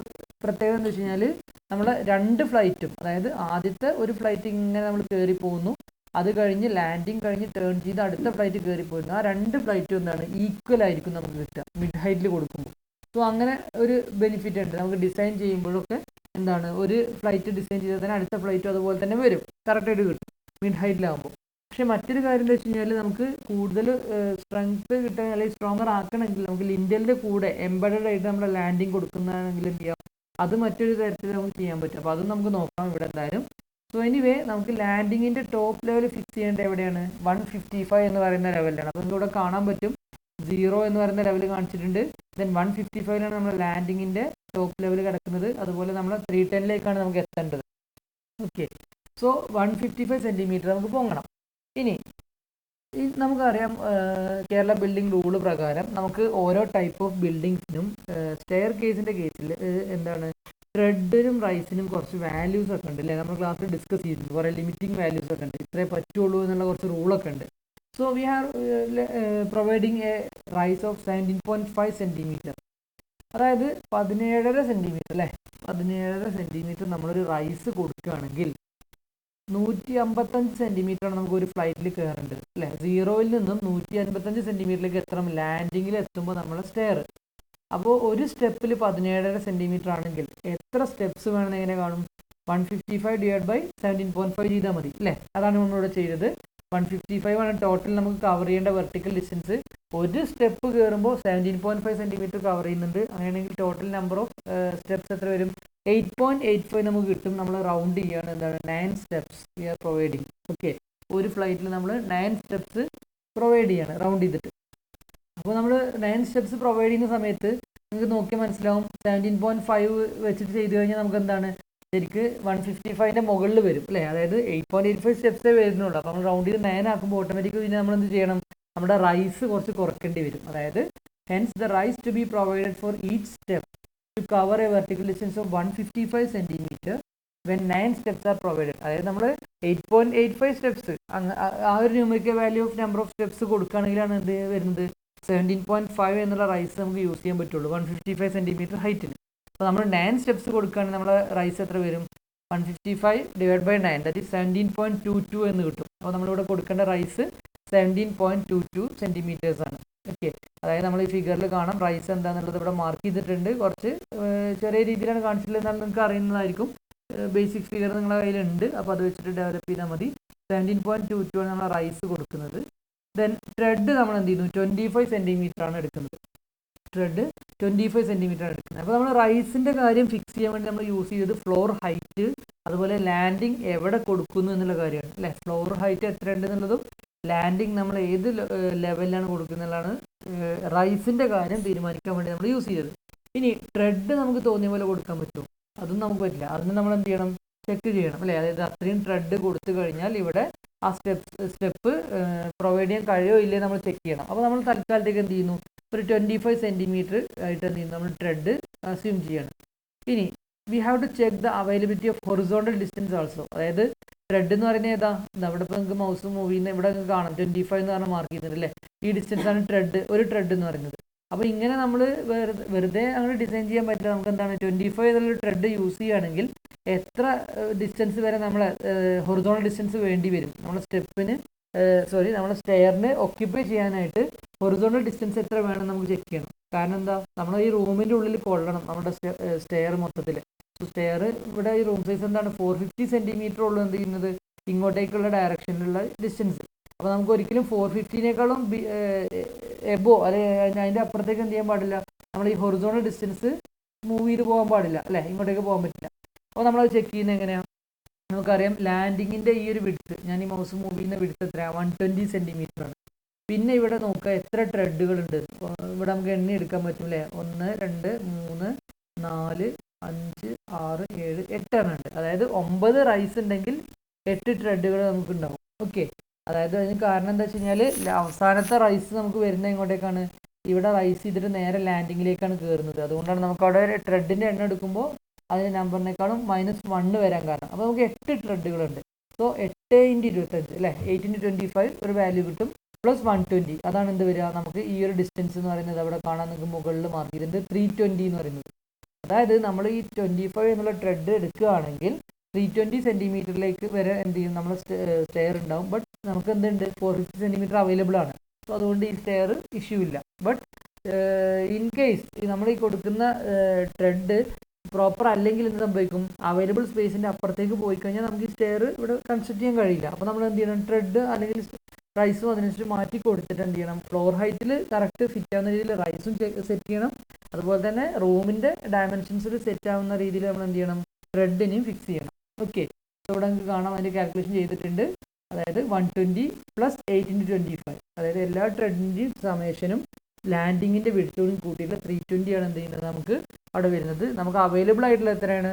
പ്രത്യേകത എന്ന് വെച്ച് കഴിഞ്ഞാൽ നമ്മൾ രണ്ട് ഫ്ലൈറ്റും, അതായത് ആദ്യത്തെ ഒരു ഫ്ലൈറ്റ് ഇങ്ങനെ നമ്മൾ കയറി പോകുന്നു, അത് കഴിഞ്ഞ് ലാൻഡിങ് കഴിഞ്ഞ് ടേൺ ചെയ്ത് അടുത്ത ഫ്ലൈറ്റ് കയറി പോയിരുന്നു. ആ രണ്ട് ഫ്ലൈറ്റും എന്താണ് ഈക്വൽ ആയിരിക്കും നമുക്ക് കിട്ടുക മിഡ് ഹൈറ്റിൽ കൊടുക്കുമ്പോൾ. സോ അങ്ങനെ ഒരു ബെനിഫിറ്റ് ഉണ്ട് നമുക്ക് ഡിസൈൻ ചെയ്യുമ്പോഴൊക്കെ. എന്താണ് ഒരു ഫ്ലൈറ്റ് ഡിസൈൻ ചെയ്താൽ തന്നെ അടുത്ത ഫ്ലൈറ്റും അതുപോലെ തന്നെ വരും, കറക്റ്റായിട്ട് കിട്ടും മിഡ് ഹൈറ്റിലാകുമ്പോൾ. പക്ഷേ മറ്റൊരു കാര്യം എന്താ വെച്ച് കഴിഞ്ഞാൽ നമുക്ക് കൂടുതൽ സ്ട്രെങ്ത് കിട്ടാൻ അല്ലെങ്കിൽ സ്ട്രോങ്ങർ ആക്കണമെങ്കിൽ നമുക്ക് ലിൻഡലിൻ്റെ കൂടെ എംബഡഡ് ആയിട്ട് നമ്മുടെ ലാൻഡിങ് കൊടുക്കുന്നതാണെങ്കിൽ എന്ത് ചെയ്യാം, അത് മറ്റൊരു തരത്തിൽ നമുക്ക് ചെയ്യാൻ പറ്റും. അപ്പോൾ അതും നമുക്ക് നോക്കാം ഇവിടെ എന്തായാലും. സോ എനിവേ നമുക്ക് ലാൻഡിങ്ങിൻ്റെ ടോപ്പ് ലെവൽ ഫിക്സ് ചെയ്യേണ്ടത് എവിടെയാണ്? 155 എന്ന് പറയുന്ന ലെവലിലാണ്. അപ്പോൾ നമുക്ക് ഇവിടെ കാണാൻ പറ്റും 0 എന്ന് പറയുന്ന ലെവൽ കാണിച്ചിട്ടുണ്ട്. ദെൻ 155 നമ്മൾ ലാൻഡിങ്ങിൻ്റെ ടോപ്പ് ലെവൽ കിടക്കുന്നത്. അതുപോലെ നമ്മൾ 310 നമുക്ക് എത്തേണ്ടത്. ഓക്കെ, സോ 155 സെൻറ്റിമീറ്റർ നമുക്ക് പൊങ്ങണം. ഇനി നമുക്കറിയാം കേരള ബിൽഡിംഗ് റൂള് പ്രകാരം നമുക്ക് ഓരോ ടൈപ്പ് ഓഫ് ബിൽഡിങ്സിനും സ്റ്റെയർ കേസിൻ്റെ കേസിൽ എന്താണ് ട്രെഡിനും റൈസിനും കുറച്ച് വാല്യൂസ് ഒക്കെ ഉണ്ട് അല്ലേ. നമ്മൾ ക്ലാസ്സിൽ ഡിസ്കസ് ചെയ്തിട്ടുണ്ട്, കുറേ ലിമിറ്റിംഗ് വാല്യൂസ് ഒക്കെ ഉണ്ട്, ഇത്രേ പറ്റുള്ളൂ എന്നുള്ള കുറച്ച് റൂളൊക്കെ ഉണ്ട്. So we are providing A rise of 17.5 centimetre, അതായത് 17.5 സെൻറ്റിമീറ്റർ അല്ലേ. 17.5 സെൻറ്റിമീറ്റർ നമ്മളൊരു റൈസ് കൊടുക്കുകയാണെങ്കിൽ 155 സെൻറ്റിമീറ്ററാണ് നമുക്ക് ഒരു ഫ്ലൈറ്റിൽ കയറേണ്ടത് അല്ലേ. 0-ൽ നിന്നും 155 സെൻറ്റിമീറ്ററിലേക്ക് എത്തണം ലാൻഡിങ്ങിൽ എത്തുമ്പോൾ നമ്മളെ സ്റ്റെയർ. അപ്പോൾ ഒരു സ്റ്റെപ്പിൽ 17.5 സെൻറ്റിമീറ്റർ ആണെങ്കിൽ എത്ര സ്റ്റെപ്സ് വേണമെന്ന് എങ്ങനെ കാണും? 155/17.5 ചെയ്താൽ മതി അല്ലേ. അതാണ് നമ്മളിവിടെ ചെയ്തത്. 155 ആണ് ടോട്ടൽ നമുക്ക് കവർ ചെയ്യേണ്ട വെർട്ടിക്കൽ ഡിസ്റ്റൻസ്. ഒരു സ്റ്റെപ്പ് കയറുമ്പോൾ 17.5 സെൻറ്റിമീറ്റർ കവർ ചെയ്യുന്നുണ്ട്. അങ്ങനെയാണെങ്കിൽ ടോട്ടൽ നമ്പർ ഓഫ് സ്റ്റെപ്സ് എത്ര വരും? 8.85 നമുക്ക് കിട്ടും. നമ്മൾ റൗണ്ട് ചെയ്യുകയാണ്, എന്താണ് 9 steps we are providing. Okay, ഒരു ഫ്ലൈറ്റിൽ നമ്മൾ 9 സ്റ്റെപ്സ് പ്രൊവൈഡ് ചെയ്യാണ് റൗണ്ട് ചെയ്തിട്ട്. അപ്പോൾ നമ്മൾ 9 സ്റ്റെപ്സ് പ്രൊവൈഡ് ചെയ്യുന്ന സമയത്ത് നിങ്ങൾക്ക് നോക്കിയാൽ മനസ്സിലാവും 17.5 വെച്ചിട്ട് ചെയ്ത് കഴിഞ്ഞാൽ നമുക്ക് എന്താണ് ശരിക്ക് 155ൻ്റെ മുകളിൽ വരും അല്ലേ. അതായത് 8.85 സ്റ്റെപ്സേ വരുന്നുള്ളൂ. അപ്പോൾ നമ്മൾ റൗണ്ട് ചെയ്ത് 9 ആക്കുമ്പോൾ ഓട്ടോമാറ്റിക്കലി പിന്നെ നമ്മൾ എന്ത് ചെയ്യണം, നമ്മുടെ റൈസ് കുറച്ച് കുറയ്ക്കേണ്ടി വരും. അതായത് hence the rise to be provided for each step to cover a vertical distance of 155 centimetre when 9 steps are provided. അതായത് നമ്മൾ 8.85 സ്റ്റെപ്സ് ആ ഒരു numerical value of number of steps കൊടുക്കുകയാണെങ്കിലാണ് എന്ത് വരുന്നത് 17.5 എന്നുള്ള റൈസ് നമുക്ക് യൂസ് ചെയ്യാൻ പറ്റുള്ളൂ 155 സെൻറ്റിമീറ്റർ ഹൈറ്റിൽ. അപ്പോൾ നമ്മൾ 9 സ്റ്റെപ്സ് കൊടുക്കുകയാണെങ്കിൽ നമ്മുടെ റൈസ് എത്ര വരും? 155/9 ദാറ്റ് ഈസ് 17.22 എന്ന് കിട്ടും. അപ്പോൾ നമ്മളിവിടെ കൊടുക്കേണ്ട റൈസ് 17.22 സെൻറ്റിമീറ്റേഴ്സ് ആണ്. ഓക്കെ, അതായത് നമ്മൾ ഈ ഫിഗറിൽ കാണാം റൈസ് എന്താണെന്നുള്ളത് ഇവിടെ മാർക്ക് ചെയ്തിട്ടുണ്ട്. കുറച്ച് ചെറിയ രീതിയിലാണ് കാണിച്ചിട്ടുള്ളത്, എന്നാൽ നിങ്ങൾക്ക് അറിയുന്നതായിരിക്കും. ബേസിക് ഫിഗർ നിങ്ങളുടെ കയ്യിലുണ്ട്, അപ്പോൾ അത് വെച്ചിട്ട് ഡെവലപ്പ് ചെയ്താൽ മതി. 17.22 ആണ് നമ്മൾ റൈസ് കൊടുക്കുന്നത്. ദെൻ ട്രെഡ് നമ്മൾ എന്ത് ചെയ്യുന്നു 25 സെൻറ്റിമീറ്റർ ആണ് എടുക്കുന്നത്. ട്രെഡ് 25 സെൻറ്റിമീറ്റർ ആണ് എടുക്കുന്നത്. അപ്പോൾ നമ്മൾ റൈസിൻ്റെ കാര്യം ഫിക്സ് ചെയ്യാൻ വേണ്ടി നമ്മൾ യൂസ് ചെയ്തത് ഫ്ലോർ ഹൈറ്റ്, അതുപോലെ ലാൻഡിങ് എവിടെ കൊടുക്കുന്നു എന്നുള്ള കാര്യമാണ് അല്ലേ. ഫ്ലോർ ഹൈറ്റ് എത്ര ഉണ്ടെന്നുള്ളതും ലാൻഡിങ് നമ്മൾ ഏത് ലെവലിലാണ് കൊടുക്കുന്നതാണ് റൈസിൻ്റെ കാര്യം തീരുമാനിക്കാൻ വേണ്ടി നമ്മൾ യൂസ് ചെയ്തത്. ഇനി ട്രെഡ് നമുക്ക് തോന്നിയ പോലെ കൊടുക്കാൻ പറ്റുമോ? അതും നമുക്ക് പറ്റില്ല. അതിന് നമ്മൾ എന്ത് ചെയ്യണം, ചെക്ക് ചെയ്യണം അല്ലേ. അതായത് അത്രയും ട്രെഡ് കൊടുത്തു കഴിഞ്ഞാൽ ഇവിടെ ആ സ്റ്റെപ്പ് പ്രൊവൈഡ് ചെയ്യാൻ കഴിയോ ഇല്ലേ നമ്മൾ ചെക്ക് ചെയ്യണം. അപ്പോൾ നമ്മൾ തൽക്കാലത്തേക്ക് എന്ത് ചെയ്യുന്നു, ഒരു 25 സെൻറ്റിമീറ്റർ ആയിട്ട് എന്ത് ചെയ്യുന്നു നമ്മൾ ട്രെഡ് അസ്യൂം ചെയ്യണം. ഇനി we have to check the availability of horizontal distance also. അതായത് ട്രെഡ് എന്ന് പറയുന്നത് ഏതാ, അവിടെ ഇപ്പോൾ നിങ്ങൾക്ക് മൗസ് മൂവ് ചെയ്യുന്ന ഇവിടെ നിങ്ങൾക്ക് കാണാം 25 എന്ന് പറഞ്ഞാൽ മാർക്ക് ചെയ്യുന്നുണ്ട് അല്ലേ. ഈ ഡിസ്റ്റൻസ് ആണ് ഒരു ട്രെഡ് എന്ന് പറയുന്നത്. അപ്പോൾ ഇങ്ങനെ നമ്മൾ വെറുതെ അങ്ങനെ ഡിസൈൻ ചെയ്യാൻ പറ്റില്ല. നമുക്ക് എന്താണ് 25 എന്നുള്ള ട്രെഡ് യൂസ് ചെയ്യുകയാണെങ്കിൽ എത്ര ഡിസ്റ്റൻസ് വരെ നമ്മൾ ഹൊറിസോണ്ടൽ ഡിസ്റ്റൻസ് വേണ്ടി വരും നമ്മുടെ സ്റ്റെപ്പിന് നമ്മുടെ സ്റ്റെയറിന് ഒക്യുപ്പൈ ചെയ്യാനായിട്ട് ഹൊറിസോണ്ടൽ ഡിസ്റ്റൻസ് എത്ര വേണം നമുക്ക് ചെക്ക് ചെയ്യണം. കാരണം എന്താ, നമ്മൾ ഈ റൂമിൻ്റെ ഉള്ളിൽ കൊള്ളണം നമ്മുടെ സ്റ്റെയർ മൊത്തത്തിൽ. സ്റ്റെയർ ഇവിടെ ഈ റൂം സൈസ് എന്താണ് 450 സെൻറ്റിമീറ്റർ ഉള്ളൂ എന്ത് ചെയ്യുന്നത് ഇങ്ങോട്ടേക്കുള്ള ഡയറക്ഷനിലുള്ള ഡിസ്റ്റൻസ്. അപ്പോൾ നമുക്ക് ഒരിക്കലും 450-നേക്കാളും എബോ അല്ലെങ്കിൽ അതിൻ്റെ അപ്പുറത്തേക്ക് എന്ത് ചെയ്യാൻ പാടില്ല, നമ്മൾ ഈ ഹൊറിസോണ്ടൽ ഡിസ്റ്റൻസ് മൂവ് ചെയ്ത് പോകാൻ പാടില്ല അല്ലേ, ഇങ്ങോട്ടേക്ക് പോകാൻ പറ്റില്ല. അപ്പോൾ നമ്മളത് ചെക്ക് ചെയ്യുന്നത് എങ്ങനെയാണ്, നമുക്കറിയാം ലാൻഡിങ്ങിൻ്റെ ഈ ഒരു വിഡ്ത്ത്, ഞാൻ ഈ മൗസ് മൂവ് ചെയ്യുന്ന വിഡ്ത്ത് എത്രയാണ് 120 സെൻറ്റിമീറ്റർ ആണ്. പിന്നെ ഇവിടെ നോക്കുക എത്ര ട്രെഡുകളുണ്ട്. ഇവിടെ നമുക്ക് എണ്ണി എടുക്കാൻ പറ്റും അല്ലേ. 1 2 3 4 5 6 7 8 എണ്ണം ഉണ്ട്. അതായത് 9 റൈസ് ഉണ്ടെങ്കിൽ 8 ട്രെഡുകൾ നമുക്ക് ഉണ്ടാവും. ഓക്കെ, അതായത് അതിന് കാരണം എന്താ വെച്ച് കഴിഞ്ഞാൽ അവസാനത്തെ റൈസ് നമുക്ക് വരുന്നത് എങ്ങോട്ടേക്കാണ്, ഇവിടെ റൈസ് ചെയ്തിട്ട് നേരെ ലാൻഡിങ്ങിലേക്കാണ് കയറുന്നത്. അതുകൊണ്ടാണ് നമുക്ക് അവിടെ ഒരു ട്രെഡിൻ്റെ എണ്ണം എടുക്കുമ്പോൾ അതിന് നമ്പറിനേക്കാളും -1 വരാൻ കാരണം. അപ്പോൾ നമുക്ക് 8 ട്രെഡുകളുണ്ട്. സോ 8 × 25 അല്ലേ, 8 × 25 ഒരു വാല്യൂ കിട്ടും, പ്ലസ് 120. അതാണ് എന്ത് വരിക, നമുക്ക് ഈ ഒരു ഡിസ്റ്റൻസ് എന്ന് പറയുന്നത് അവിടെ കാണാൻ നിങ്ങൾക്ക് മുകളിൽ മാർക്ക് ചെയ്തിട്ടുണ്ട് 320 എന്ന് പറയുന്നത്. അതായത് നമ്മൾ ഈ 25 എന്നുള്ള ട്രെഡ് എടുക്കുകയാണെങ്കിൽ 320 സെൻറ്റിമീറ്ററിലേക്ക് വരെ എന്ത് ചെയ്യും, നമ്മൾ സ്റ്റെയർ ഉണ്ടാവും. ബട്ട് നമുക്ക് എന്തുണ്ട്, 450 സെൻറ്റിമീറ്റർ അവൈലബിൾ ആണ്. സോ അതുകൊണ്ട് ഈ സ്റ്റെയർ ഇഷ്യൂ ഇല്ല. ബട്ട് ഇൻ കേസ് നമ്മൾ ഈ കൊടുക്കുന്ന ട്രെഡ് പ്രോപ്പർ അല്ലെങ്കിൽ എന്ത് സംഭവിക്കും, അവൈലബിൾ സ്പേസിൻ്റെ അപ്പുറത്തേക്ക് പോയി കഴിഞ്ഞാൽ നമുക്ക് ഈ സ്റ്റെയർ ഇവിടെ കൺസ്ട്രക്ട് ചെയ്യാൻ കഴിയില്ല. അപ്പോൾ നമ്മൾ എന്ത് ചെയ്യണം, ട്രെഡ് അല്ലെങ്കിൽ റൈസും അതിനനുസരിച്ച് മാറ്റി കൊടുത്തിട്ട് എന്ത് ചെയ്യണം, ഫ്ലോർ ഹൈറ്റിൽ കറക്റ്റ് ഫിറ്റ് ആവുന്ന രീതിയിൽ റൈസും സെറ്റ് ചെയ്യണം. അതുപോലെ തന്നെ റൂമിൻ്റെ ഡയമെൻഷൻസിൽ സെറ്റ് ആവുന്ന രീതിയിൽ നമ്മൾ എന്ത് ചെയ്യണം, ട്രെഡിനെയും ഫിക്സ് ചെയ്യണം. ഓക്കെ, ഇവിടെ നമുക്ക് കാണാം അതിൻ്റെ കാൽക്കുലേഷൻ ചെയ്തിട്ടുണ്ട്. അതായത് 120 + 8 × 25, അതായത് എല്ലാ ട്രെഡിൻ്റെയും സമേഷനും ലാൻഡിങ്ങിൻ്റെ വിഡ്ത്തോടും കൂട്ടിയിട്ട് 320 ആണ് എന്ത് ചെയ്യുന്നത് നമുക്ക് അവിടെ വരുന്നത്. നമുക്ക് അവൈലബിൾ ആയിട്ടുള്ള എത്രയാണ്,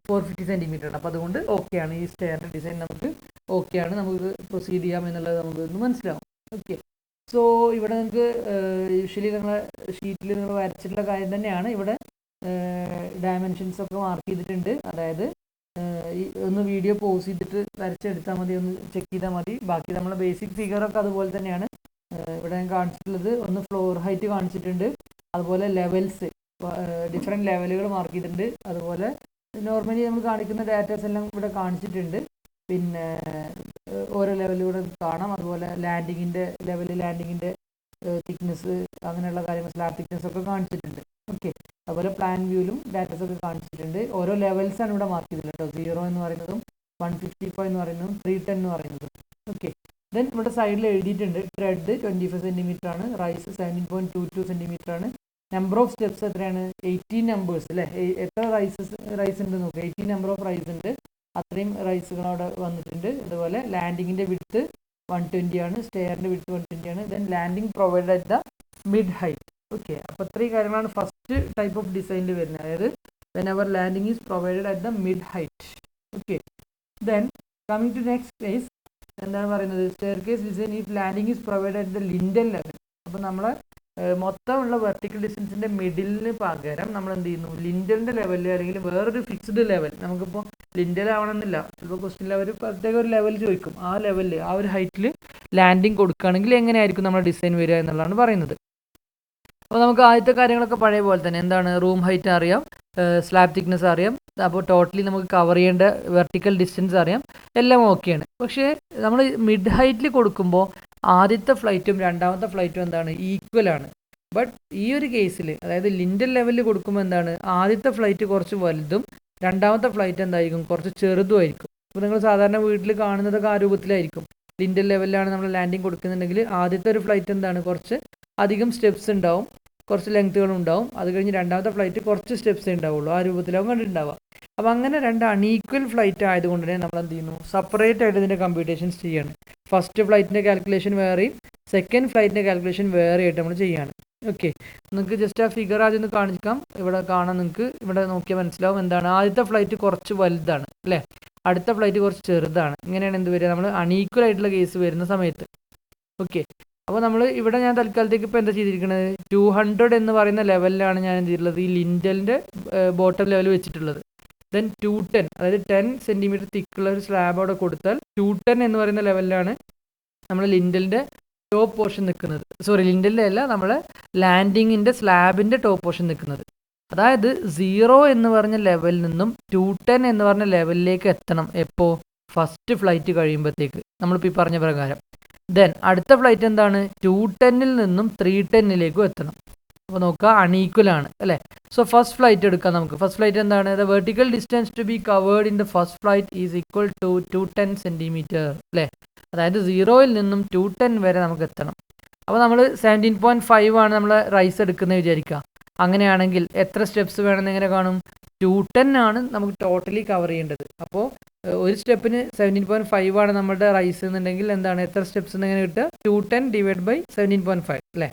450 സെൻറ്റിമീറ്റർ ആണ്. അപ്പോൾ അതുകൊണ്ട് ഓക്കെയാണ്, ഈ സ്റ്റെയറിൻ്റെ ഡിസൈൻ നമുക്ക് ഓക്കെയാണ്, നമുക്ക് പ്രൊസീഡ് ചെയ്യാം എന്നുള്ളത് നമുക്ക് ഒന്ന് മനസ്സിലാവും. ഓക്കെ, സോ ഇവിടെ നിങ്ങൾക്ക് യൂഷ്വലി നിങ്ങളെ ഷീറ്റിൽ നിങ്ങൾ വരച്ചിട്ടുള്ള കാര്യം തന്നെയാണ്. ഇവിടെ ഡയമെൻഷൻസ് ഒക്കെ മാർക്ക് ചെയ്തിട്ടുണ്ട്. അതായത് ഈ ഒന്ന് വീഡിയോ പോസ് ചെയ്തിട്ട് വരച്ചെടുത്താൽ മതി, ഒന്ന് ചെക്ക് ചെയ്താൽ മതി. ബാക്കി നമ്മളെ ബേസിക് ഫിഗറൊക്കെ അതുപോലെ തന്നെയാണ് ഇവിടെ ഞാൻ കാണിച്ചിട്ടുള്ളത്. ഒന്ന് ഫ്ലോർ ഹൈറ്റ് കാണിച്ചിട്ടുണ്ട്, അതുപോലെ ലെവൽസ്, ഡിഫറെൻറ്റ് ലെവലുകൾ മാർക്ക് ചെയ്തിട്ടുണ്ട്. അതുപോലെ നോർമലി നമ്മൾ കാണിക്കുന്ന ഡാറ്റാസ് എല്ലാം ഇവിടെ കാണിച്ചിട്ടുണ്ട്. പിന്നെ ഓരോ ലെവലിലൂടെ കാണാം. അതുപോലെ ലാൻഡിങ്ങിൻ്റെ ലെവൽ, ലാൻഡിങ്ങിൻ്റെ തിക്നെസ്, അങ്ങനെയുള്ള കാര്യങ്ങൾ, സ്ലാബ് തിക്നെസ് ഒക്കെ കാണിച്ചിട്ടുണ്ട്. ഓക്കെ, അതുപോലെ പ്ലാൻ വ്യൂവിലും ഡാറ്റാസ് ഒക്കെ കാണിച്ചിട്ടുണ്ട്. ഓരോ ലെവൽസാണ് ഇവിടെ മാർക്ക് ചെയ്തിട്ടുണ്ട് കേട്ടോ. 0 എന്ന് പറയുന്നതും 155 എന്ന് പറയുന്നതും 310 എന്ന് പറയുന്നതും. ഓക്കെ, ദെൻ ഇവിടെ സൈഡിൽ എഴുതിയിട്ടുണ്ട് ട്രെഡ് 25 സെൻറ്റിമീറ്റർ ആണ്, റൈസ് 17.22 സെൻറ്റിമീറ്റർ ആണ്. നമ്പർ ഓഫ് സ്റ്റെപ്സ് എത്രയാണ്, 18 നമ്പേഴ്സ് അല്ലേ. എത്ര റൈസ് ഉണ്ട് നോക്കുക, 18 നമ്പർ ഓഫ് റൈസ് ഉണ്ട്, അത്രയും റൈസുകൾ അവിടെ വന്നിട്ടുണ്ട്. അതുപോലെ ലാൻഡിങ്ങിൻ്റെ വിഡ്ത്ത് 120 ആണ്, സ്റ്റെയറിൻ്റെ വിഡ്ത്ത് 120 ആണ്. Then landing provide at the mid height. Okay, അപ്പോൾ ഇത്രയും കാര്യങ്ങളാണ് ഫസ്റ്റ് ടൈപ്പ് ഓഫ് ഡിസൈനിൽ വരുന്നത്. അതായത് when our landing is provided at the mid height. Okay, then coming to next case എന്താണ് പറയുന്നത്, staircase design if landing is provided at the lintel level. അപ്പോൾ നമ്മൾ മൊത്തമുള്ള വെർട്ടിക്കൽ ഡിസ്റ്റൻസിൻ്റെ മിഡിലിന് പകരം നമ്മൾ എന്ത് ചെയ്യുന്നു, ലിൻഡലിൻ്റെ ലെവലിൽ അല്ലെങ്കിൽ വേറൊരു ഫിക്സ്ഡ് ലെവൽ, നമുക്കിപ്പോൾ ലിൻഡൽ ആവണമെന്നില്ല, ചിലപ്പോൾ ക്വസ്റ്റ്യനിൽ അവർ പ്രത്യേക ഒരു ലെവൽ ചോദിക്കും, ആ ലെവലിൽ ആ ഒരു ഹൈറ്റിൽ ലാൻഡിങ് കൊടുക്കുകയാണെങ്കിൽ എങ്ങനെയായിരിക്കും നമ്മുടെ ഡിസൈൻ വരിക എന്നുള്ളതാണ് പറയുന്നത്. അപ്പോൾ നമുക്ക് ആദ്യത്തെ കാര്യങ്ങളൊക്കെ പഴയ പോലെ തന്നെ എന്താണ്, റൂം ഹൈറ്റ് അറിയാം, സ്ലാബ് തിക്നെസ് അറിയാം, അപ്പോൾ ടോട്ടലി നമുക്ക് കവർ ചെയ്യേണ്ട വെർട്ടിക്കൽ ഡിസ്റ്റൻസ് അറിയാം, എല്ലാം ഓക്കെയാണ്. പക്ഷേ നമ്മൾ മിഡ് ഹൈറ്റിൽ കൊടുക്കുമ്പോൾ ആദ്യത്തെ ഫ്ലൈറ്റും രണ്ടാമത്തെ ഫ്ലൈറ്റും എന്താണ്, ഈക്വൽ ആണ്. ബട്ട് ഈ ഒരു കേസിൽ അതായത് ലിൻഡൽ ലെവലിൽ കൊടുക്കുമ്പോൾ എന്താണ്, ആദ്യത്തെ ഫ്ലൈറ്റ് കുറച്ച് വലുതും രണ്ടാമത്തെ ഫ്ലൈറ്റ് എന്തായിരിക്കും, കുറച്ച് ചെറുതുമായിരിക്കും. അപ്പോൾ നിങ്ങൾ സാധാരണ വീട്ടിൽ കാണുന്നതൊക്കെ ആ രൂപത്തിലായിരിക്കും. ലിൻഡൽ ലെവലിലാണ് നമ്മൾ ലാൻഡിങ് കൊടുക്കുന്നുണ്ടെങ്കിൽ ആദ്യത്തെ ഒരു ഫ്ലൈറ്റ് എന്താണ്, കുറച്ച് അധികം സ്റ്റെപ്സ് ഉണ്ടാവും, കുറച്ച് ലെങ്ത്തുകളും ഉണ്ടാവും. അത് കഴിഞ്ഞ് രണ്ടാമത്തെ ഫ്ലൈറ്റ് കുറച്ച് സ്റ്റെപ്സേ ഉണ്ടാവുള്ളൂ, ആ രൂപത്തിലാവും കണ്ടിട്ടുണ്ടാവുക. അപ്പോൾ അങ്ങനെ രണ്ട് അൺഈക്വൽ ഫ്ലൈറ്റ് ആയതുകൊണ്ട് തന്നെ നമ്മൾ എന്ത് ചെയ്യുന്നു, സെപ്പറേറ്റ് ആയിട്ട് ഇതിൻ്റെ കമ്പ്യൂട്ടേഷൻസ് ചെയ്യാണ്. ഫസ്റ്റ് ഫ്ലൈറ്റിൻ്റെ കാൽക്കുലേഷൻ വേറെയും സെക്കൻഡ് ഫ്ലൈറ്റിൻ്റെ കാൽക്കുലേഷൻ വേറെ ആയിട്ട് നമ്മൾ ചെയ്യാണ്. ഓക്കെ, നിങ്ങൾക്ക് ജസ്റ്റ് ആ ഫിഗർ ആദ്യം ഒന്ന് കാണിക്കാം. ഇവിടെ കാണാൻ നിങ്ങൾക്ക് ഇവിടെ നോക്കിയാൽ മനസ്സിലാവും എന്താണ്, ആദ്യത്തെ ഫ്ലൈറ്റ് കുറച്ച് വലുതാണ് അല്ലേ, അടുത്ത ഫ്ലൈറ്റ് കുറച്ച് ചെറുതാണ്. ഇങ്ങനെയാണ് എന്ത് വരിക, നമ്മൾ അൺഈക്വൽ ആയിട്ടുള്ള കേസ് വരുന്ന സമയത്ത്. ഓക്കെ, അപ്പോൾ നമ്മൾ ഇവിടെ ഞാൻ തൽക്കാലത്തേക്ക് ഇപ്പോൾ എന്താ ചെയ്തിരിക്കുന്നത്, 200 എന്ന് പറയുന്ന ലെവലിലാണ് ഞാൻ എന്ത് ചെയ്തിട്ടുള്ളത്, ഈ ലിൻഡലിൻ്റെ ബോട്ടം ലെവൽ വെച്ചിട്ടുള്ളത്. ദെൻ 210, അതായത് 10 സെൻറ്റിമീറ്റർ തിക്കുള്ള ഒരു സ്ലാബ് അവിടെ കൊടുത്താൽ 210 എന്ന് പറയുന്ന ലെവലിലാണ് നമ്മൾ ലിൻഡലിൻ്റെ ടോപ്പ് പോർഷൻ നിൽക്കുന്നത്. സോറി, ലിൻഡലിൻ്റെ അല്ല, നമ്മൾ ലാൻഡിങ്ങിൻ്റെ സ്ലാബിൻ്റെ ടോപ്പ് പോർഷൻ നിൽക്കുന്നത്. അതായത് 0 എന്ന് പറഞ്ഞ ലെവലിൽ നിന്നും 210 എന്ന് പറഞ്ഞ ലെവലിലേക്ക് എത്തണം. എപ്പോൾ, ഫസ്റ്റ് ഫ്ലൈറ്റ് കഴിയുമ്പോഴത്തേക്ക്, നമ്മളിപ്പോൾ ഈ പറഞ്ഞ പ്രകാരം. ദെൻ അടുത്ത ഫ്ലൈറ്റ് എന്താണ്, 210-ൽ നിന്നും 310-ലേക്കും എത്തണം. അപ്പോൾ നോക്കുക, അൺഈക്വൽ ആണ് അല്ലേ. സോ ഫസ്റ്റ് ഫ്ലൈറ്റ് എടുക്കാം നമുക്ക്. ഫസ്റ്റ് ഫ്ലൈറ്റ് എന്താണ്, the vertical distance to be covered in the first flight is equal to 210 centimetre അല്ലേ. അതായത് 0-ൽ നിന്നും 210 വരെ നമുക്ക് എത്തണം. അപ്പോൾ നമ്മൾ 17.5 ആണ് നമ്മൾ റൈസ് എടുക്കുന്നത് വിചാരിക്കുക. അങ്ങനെയാണെങ്കിൽ എത്ര സ്റ്റെപ്സ് വേണമെന്ന് എങ്ങനെ കാണും, 210 ആണ് നമുക്ക് ടോട്ടലി കവർ ചെയ്യേണ്ടത്. അപ്പോൾ ഒരു സ്റ്റെപ്പിന് 17.5 ആണ് നമ്മുടെ റൈസ് എന്നുണ്ടെങ്കിൽ എന്താണ് എത്ര സ്റ്റെപ്സ് എങ്ങനെ കിട്ടുക 210 ഡിവൈഡ് ബൈ 17.5 അല്ലേ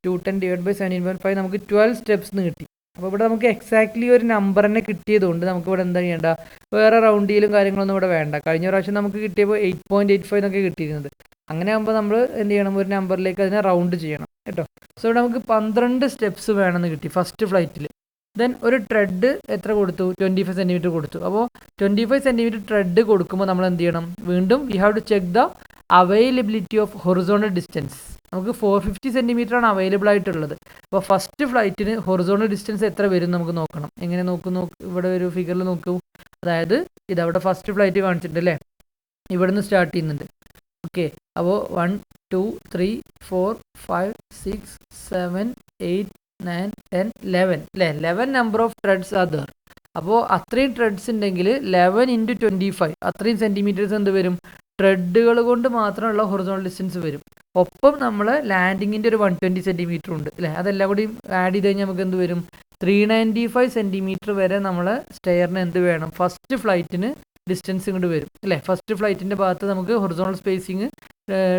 210 ഡിവൈഡ് ബൈ 17.5 നമുക്ക് 12 സ്റ്റെപ്സ് എന്ന് കിട്ടി. അപ്പോൾ ഇവിടെ നമുക്ക് എക്സാക്ട്ലി ഒരു നമ്പർ തന്നെ കിട്ടിയതുകൊണ്ട് നമുക്ക് ഇവിടെ എന്താ ചെയ്യേണ്ട വേറെ റൗണ്ടിലും കാര്യങ്ങളൊന്നും ഇവിടെ വേണ്ട. കഴിഞ്ഞ പ്രാവശ്യം നമുക്ക് കിട്ടിയപ്പോൾ 8.85 എന്നൊക്കെ കിട്ടിയിരുന്നത്. അങ്ങനെ ആകുമ്പോൾ നമ്മൾ എന്ത് ചെയ്യണം ഒരു നമ്പറിലേക്ക് അതിനെ റൗണ്ട് ചെയ്യണം കേട്ടോ. സോ ഇവിടെ നമുക്ക് 12 സ്റ്റെപ്സ് വേണമെന്ന് കിട്ടി ഫസ്റ്റ് ഫ്ലൈറ്റിൽ. ദെൻ ഒരു ട്രെഡ് എത്ര കൊടുത്തു 25 സെൻറ്റിമീറ്റർ കൊടുത്തു. അപ്പോൾ 25 സെൻറ്റിമീറ്റർ ട്രെഡ് കൊടുക്കുമ്പോൾ നമ്മൾ എന്ത് ചെയ്യണം വീണ്ടും we have to check the availability of horizontal distance. നമുക്ക് 450 സെൻറ്റിമീറ്റർ ആണ് അവൈലബിൾ ആയിട്ടുള്ളത്. അപ്പോൾ ഫസ്റ്റ് ഫ്ലൈറ്റിന് ഹൊറിസോണ്ടൽ ഡിസ്റ്റൻസ് എത്ര വരും നമുക്ക് നോക്കണം. എങ്ങനെ നോക്കൂ ഇവിടെ ഒരു ഫിഗറിൽ നോക്കൂ. അതായത് ഇതവിടെ ഫസ്റ്റ് ഫ്ലൈറ്റ് കാണിച്ചിട്ടുണ്ട് അല്ലേ, ഇവിടുന്ന് സ്റ്റാർട്ട് ചെയ്യുന്നുണ്ട്. ഓക്കെ, അപ്പോൾ 1 2 3 4 5 6 7 8 9 10 11 അല്ലേ 11 number of treads are there. അപ്പോൾ അത്രയും ത്രെഡ്സ് ഉണ്ടെങ്കിൽ 11 × 25 അത്രയും സെൻറ്റിമീറ്റേഴ്സ് എന്ത് വരും ത്രെഡുകൾ കൊണ്ട് മാത്രമുള്ള ഹൊറിസോണ്ടൽ ഡിസ്റ്റൻസ് വരും. ഒപ്പം നമ്മൾ ലാൻഡിങ്ങിൻ്റെ ഒരു 120 സെൻറ്റിമീറ്റർ ഉണ്ട് അല്ലേ, അതെല്ലാം കൂടി ആഡ് ചെയ്ത് കഴിഞ്ഞാൽ നമുക്ക് എന്ത് വരും 395 സെൻറ്റിമീറ്റർ വരെ നമ്മൾ സ്റ്റെയറിന് എന്ത് വേണം ഫസ്റ്റ് ഫ്ലൈറ്റിന് ഡിസ്റ്റൻസ് ഇങ്ങോട്ട് വരും അല്ലേ. ഫസ്റ്റ് ഫ്ലൈറ്റിൻ്റെ ഭാഗത്ത് നമുക്ക് ഹൊറിസോണ്ടൽ സ്പേസിങ്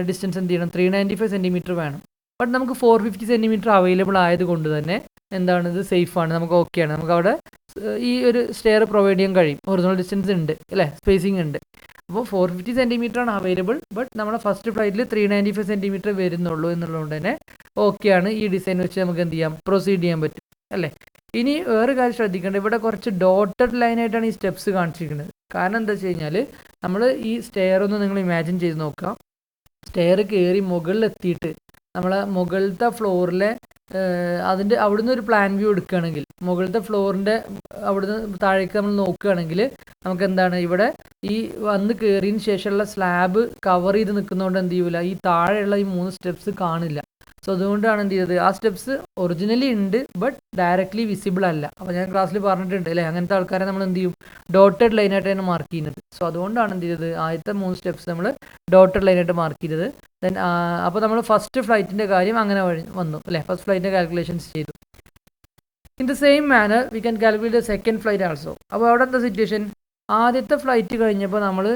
ഡിസ്റ്റൻസ് എന്ത് ചെയ്യണം 395 സെൻറ്റിമീറ്റർ വേണം. ബട്ട് നമുക്ക് 450 സെൻറ്റിമീറ്റർ അവൈലബിൾ ആയതുകൊണ്ട് തന്നെ എന്താണ് ഇത് സേഫാണ്, നമുക്ക് ഓക്കെയാണ്. നമുക്ക് അവിടെ ഈ ഒരു സ്റ്റെയർ പ്രൊവൈഡ് ചെയ്യാൻ കഴിയും, ഹൊറിസോണ്ടൽ ഡിസ്റ്റൻസ് ഉണ്ട് അല്ലേ, സ്പേസിങ് ഉണ്ട്. അപ്പോൾ 450 സെൻറ്റിമീറ്റർ ആണ് അവൈലബിൾ. ബട്ട് നമ്മുടെ ഫസ്റ്റ് ഫ്ലൈറ്റിൽ 395 സെൻറ്റിമീറ്റർ വരുന്നുള്ളൂ എന്നുള്ളതുകൊണ്ട് തന്നെ ഓക്കെയാണ്. ഈ ഡിസൈൻ വെച്ച് നമുക്ക് എന്ത് ചെയ്യാം പ്രൊസീഡ് ചെയ്യാൻ പറ്റും അല്ലേ. ഇനി വേറെ കാര്യം ശ്രദ്ധിക്കേണ്ടത് ഇവിടെ കുറച്ച് ഡോട്ടഡ് ലൈനായിട്ടാണ് ഈ സ്റ്റെപ്സ് കാണിച്ചിരിക്കുന്നത്. കാരണം എന്താ വെച്ച് കഴിഞ്ഞാൽ നമ്മൾ ഈ സ്റ്റെയർ ഒന്ന് നിങ്ങൾ ഇമാജിൻ ചെയ്ത് നോക്കാം. സ്റ്റെയർ കയറി മുകളിലെത്തിയിട്ട് നമ്മളെ മുകളിലത്തെ ഫ്ലോറിലെ അതിൻ്റെ അവിടുന്ന് ഒരു പ്ലാൻ വ്യൂ എടുക്കുകയാണെങ്കിൽ മുകളിലത്തെ ഫ്ലോറിൻ്റെ അവിടുന്ന് താഴേക്ക് നമ്മൾ നോക്കുകയാണെങ്കിൽ നമുക്ക് എന്താണ് ഇവിടെ ഈ വന്ന് കയറിയതിന് ശേഷമുള്ള സ്ലാബ് കവർ ചെയ്ത് നിൽക്കുന്നതുകൊണ്ട് എന്ത് ചെയ്യില്ല ഈ താഴെയുള്ള ഈ 3 സ്റ്റെപ്സ് കാണില്ല. സോ അതുകൊണ്ടാണ് എന്ത് ചെയ്തത് ആ സ്റ്റെപ്സ് ഒറിജിനലി ഉണ്ട് ബട്ട് ഡയറക്റ്റ്ലി വിസിബിൾ അല്ല. അപ്പോൾ ഞാൻ ക്ലാസ്സിൽ പറഞ്ഞിട്ടുണ്ട് അല്ലേ, അങ്ങനത്തെ ആൾക്കാരെ നമ്മൾ എന്ത് ചെയ്യും ഡോട്ടഡ് ലൈനായിട്ടാണ് മാർക്ക് ചെയ്യുന്നത്. സോ അതുകൊണ്ടാണ് എന്ത് ചെയ്തത് ആദ്യത്തെ 3 സ്റ്റെപ്സ് നമ്മൾ ഡോട്ടഡ് ലൈനായിട്ട് മാർക്ക് ചെയ്തത്. ദെൻ അപ്പോൾ നമ്മൾ ഫസ്റ്റ് ഫ്ലൈറ്റിൻ്റെ കാര്യം അങ്ങനെ വന്നു അല്ലേ, ഫസ്റ്റ് ഫ്ലൈറ്റിൻ്റെ കാൽക്കുലേഷൻസ് ചെയ്തു. In the same manor we can calculate the second flight also. അപ്പോൾ അവിടെ എന്താ സിറ്റുവേഷൻ, ആദ്യത്തെ ഫ്ലൈറ്റ് കഴിഞ്ഞപ്പോൾ നമ്മൾ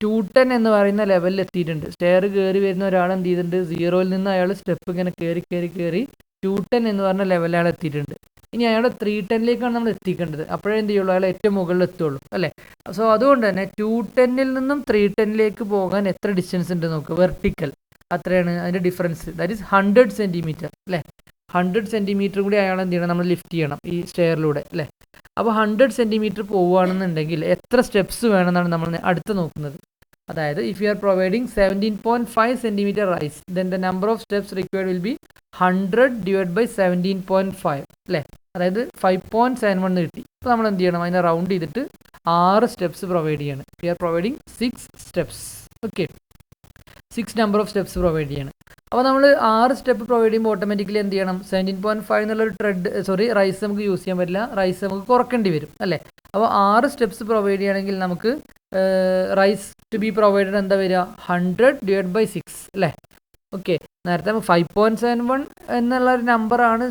210 എന്ന് പറയുന്ന ലെവലിൽ എത്തിയിട്ടുണ്ട്. സ്റ്റെയർ കയറി വരുന്ന ഒരാൾ എന്ത് ചെയ്തിട്ടുണ്ട് 0-ൽ നിന്ന് അയാൾ സ്റ്റെപ്പ് ഇങ്ങനെ കയറി 210 എന്ന് പറഞ്ഞ ലെവലിൽ അയാൾ എത്തിയിട്ടുണ്ട്. ഇനി അയാൾ 310ലേക്കാണ് നമ്മൾ എത്തിക്കേണ്ടത്. അപ്പോഴേ എന്ത് ചെയ്യുള്ളൂ അയാൾ ഏറ്റവും മുകളിൽ എത്തുള്ളൂ അല്ലേ. സോ അതുകൊണ്ട് തന്നെ 210ൽ നിന്നും 310ലേക്ക് പോകാൻ എത്ര ഡിസ്റ്റൻസ് ഉണ്ട് നോക്കുക, വെർട്ടിക്കൽ അത്രയാണ് അതിൻ്റെ ഡിഫറൻസ്. ദാറ്റ് ഈസ് 100 സെൻറ്റിമീറ്റർ അല്ലേ. 100 സെൻറ്റിമീറ്റർ കൂടി അയാൾ എന്ത് ചെയ്യണം നമ്മൾ ലിഫ്റ്റ് ചെയ്യണം ഈ സ്റ്റെയറിലൂടെ അല്ലേ. അപ്പോൾ 100 സെൻറ്റിമീറ്റർ പോവുകയാണെന്നുണ്ടെങ്കിൽ എത്ര സ്റ്റെപ്സ് വേണമെന്നാണ് നമ്മൾ അടുത്ത് നോക്കുന്നത്. അതായത് if you are providing 17.5 centimetre rise then the number of steps required will be 100 divide by 17.5 അല്ലേ, അതായത് 5.71 കിട്ടി. അപ്പോൾ നമ്മൾ എന്ത് ചെയ്യണം അതിനെ റൗണ്ട് ചെയ്തിട്ട് 6 സ്റ്റെപ്സ് പ്രൊവൈഡ് ചെയ്യണം. We are providing 6 steps. Okay, 6 number of steps provide ചെയ്യണം. അപ്പോൾ നമ്മൾ 6 സ്റ്റെപ്പ് പ്രൊവൈഡ് ചെയ്യുമ്പോൾ ഓട്ടോമാറ്റിക്കലി എന്ത് ചെയ്യണം 17.5 എന്നുള്ളൊരു റൈസ് നമുക്ക് യൂസ് ചെയ്യാൻ പറ്റില്ല, റൈസ് നമുക്ക് കുറക്കേണ്ടി വരും അല്ലേ. അപ്പോൾ 6 സ്റ്റെപ്സ് പ്രൊവൈഡ് ചെയ്യണമെങ്കിൽ നമുക്ക് റൈസ് ടു ബി പ്രൊവൈഡഡ് എന്താ വരിക 100 ഡിവൈഡ് ബൈ 6 അല്ലേ. ഓക്കെ, നേരത്തെ 5.71 എന്നുള്ള ഒരു നമ്പറാണ്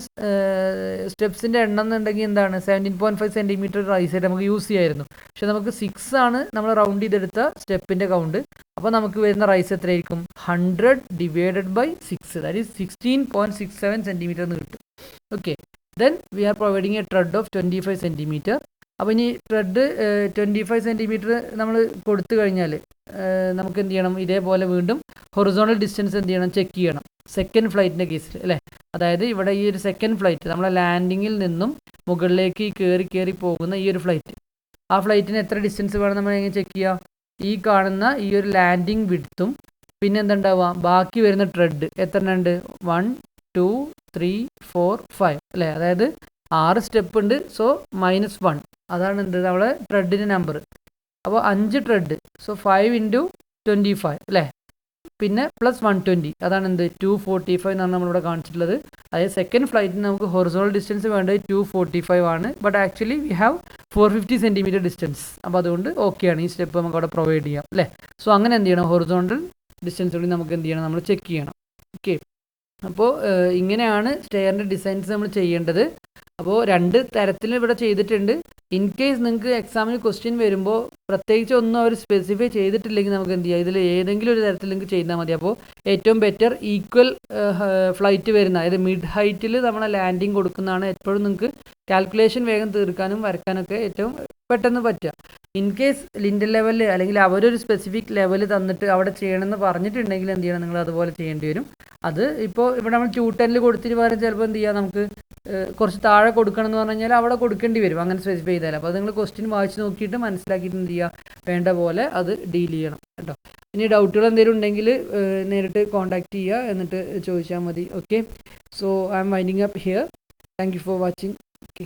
സ്റ്റെപ്സിൻ്റെ എണ്ണം എന്നുണ്ടെങ്കിൽ എന്താണ് 17.5 സെൻറ്റിമീറ്റർ റൈസ് ആയിട്ട് നമുക്ക് യൂസ് ചെയ്യായിരുന്നു. പക്ഷെ നമുക്ക് 6 ആണ് നമ്മൾ റൗണ്ട് ചെയ്തെടുത്ത സ്റ്റെപ്പിൻ്റെ കൗണ്ട്. അപ്പോൾ നമുക്ക് വരുന്ന റൈസ് എത്രയായിരിക്കും 100 divided by 6 that is 16.67 centimetre എന്ന് കിട്ടും. Okay, then we are providing a tread of 25 centimetre. അപ്പോൾ ഇനി ട്രെഡ് 25 സെൻറ്റിമീറ്റർ നമ്മൾ കൊടുത്തു കഴിഞ്ഞാൽ നമുക്ക് എന്ത് ചെയ്യണം ഇതേപോലെ വീണ്ടും ഹൊറിസോണ്ടൽ ഡിസ്റ്റൻസ് എന്ത് ചെയ്യണം ചെക്ക് ചെയ്യണം സെക്കൻഡ് ഫ്ലൈറ്റിൻ്റെ കേസിൽ അല്ലേ. അതായത് ഇവിടെ ഈ ഒരു സെക്കൻഡ് ഫ്ലൈറ്റ് നമ്മളെ ലാൻഡിങ്ങിൽ നിന്നും മുകളിലേക്ക് കയറി പോകുന്ന ഈ ഒരു ഫ്ലൈറ്റ്, ആ ഫ്ലൈറ്റിന് എത്ര ഡിസ്റ്റൻസ് വേണം നമ്മൾ എങ്ങനെ ചെക്ക് ചെയ്യുക, ഈ കാണുന്ന ഈ ഒരു ലാൻഡിങ് വിഡ്ത്തും പിന്നെ എന്തുണ്ടാവുക ബാക്കി വരുന്ന ട്രെഡ് എത്ര ഉണ്ട് 1 2 3 4 5 അല്ലേ. അതായത് 6 സ്റ്റെപ്പ് ഉണ്ട്. സോ -1 അതാണ് എന്ത് നമ്മളെ ട്രെഡിൻ്റെ നമ്പർ. അപ്പോൾ 5 ട്രെഡ്, സോ 5 × 25 അല്ലേ, പിന്നെ പ്ലസ് 120 അതാണ് എന്ത് 245 എന്നാണ് നമ്മളിവിടെ കാണിച്ചിട്ടുള്ളത്. അതായത് സെക്കൻഡ് ഫ്ലൈറ്റിന് നമുക്ക് ഹൊറിസോണ്ടൽ ഡിസ്റ്റൻസ് വേണ്ടത് 245 ആണ്. But actually we have 450 centimetre distance. അപ്പോൾ അതുകൊണ്ട് ഓക്കെയാണ് ഈ സ്റ്റെപ്പ് നമുക്ക് അവിടെ പ്രൊവൈഡ് ചെയ്യാം അല്ലേ. സോ അങ്ങനെ എന്ത് ചെയ്യണം ഹൊറിസോണ്ടൽ ഡിസ്റ്റൻസ് കൂടി നമുക്ക് എന്ത് ചെയ്യണം നമ്മൾ ചെക്ക് ചെയ്യണം. ഓക്കെ, അപ്പോൾ ഇങ്ങനെയാണ് സ്റ്റെയറിൻ്റെ ഡിസൈൻസ് നമ്മൾ ചെയ്യേണ്ടത്. അപ്പോൾ 2 തരത്തിൽ ഇവിടെ ചെയ്തിട്ടുണ്ട്. ഇൻ കേസ് നിങ്ങൾക്ക് എക്സാമിന് ക്വസ്റ്റ്യൻ വരുമ്പോൾ പ്രത്യേകിച്ച് ഒന്നും അവർ സ്പെസിഫൈ ചെയ്തിട്ടില്ലെങ്കിൽ നമുക്ക് എന്ത് ചെയ്യാം, ഇതിൽ ഏതെങ്കിലും ഒരു തരത്തിൽ നിങ്ങൾക്ക് ചെയ്താൽ മതി. അപ്പോൾ ഏറ്റവും ബെറ്റർ ഈക്വൽ ഫ്ലൈറ്റ് വരുന്ന, അതായത് മിഡ് ഹൈറ്റിൽ നമ്മളെ ലാൻഡിങ് കൊടുക്കുന്നതാണ് എപ്പോഴും നിങ്ങൾക്ക് കാൽക്കുലേഷൻ വേഗം തീർക്കാനും വരയ്ക്കാനൊക്കെ ഏറ്റവും പെട്ടെന്ന് പറ്റുക. ഇൻ കേസ് ലിൻഡൽ ലെവലിൽ അല്ലെങ്കിൽ അവരൊരു സ്പെസിഫിക് ലെവൽ തന്നിട്ട് അവിടെ ചെയ്യണമെന്ന് പറഞ്ഞിട്ടുണ്ടെങ്കിൽ എന്ത് ചെയ്യണം, നിങ്ങൾ അതുപോലെ ചെയ്യേണ്ടി വരും. അത് ഇപ്പോൾ ഇവിടെ നമ്മൾ 210 കൊടുത്തിട്ട് പകരം ചിലപ്പോൾ എന്ത് ചെയ്യാം, നമുക്ക് കുറച്ച് താഴെ കൊടുക്കണം എന്ന് പറഞ്ഞു കഴിഞ്ഞാൽ അവിടെ കൊടുക്കേണ്ടി വരും, അങ്ങനെ സ്പെസിഫൈ ചെയ്താൽ. അപ്പോൾ നിങ്ങൾ ക്വസ്റ്റ്യൻ വായിച്ച് നോക്കിയിട്ട് മനസ്സിലാക്കിയിട്ട് എന്ത് ചെയ്യുക, വേണ്ട പോലെ അത് ഡീൽ ചെയ്യണം കേട്ടോ. ഇനി ഡൗട്ടുകൾ എന്തെങ്കിലും ഉണ്ടെങ്കിൽ നേരിട്ട് കോൺടാക്റ്റ് ചെയ്യുക, എന്നിട്ട് ചോദിച്ചാൽ മതി. Okay, so I M winding up here. Thank you for watching. Okay.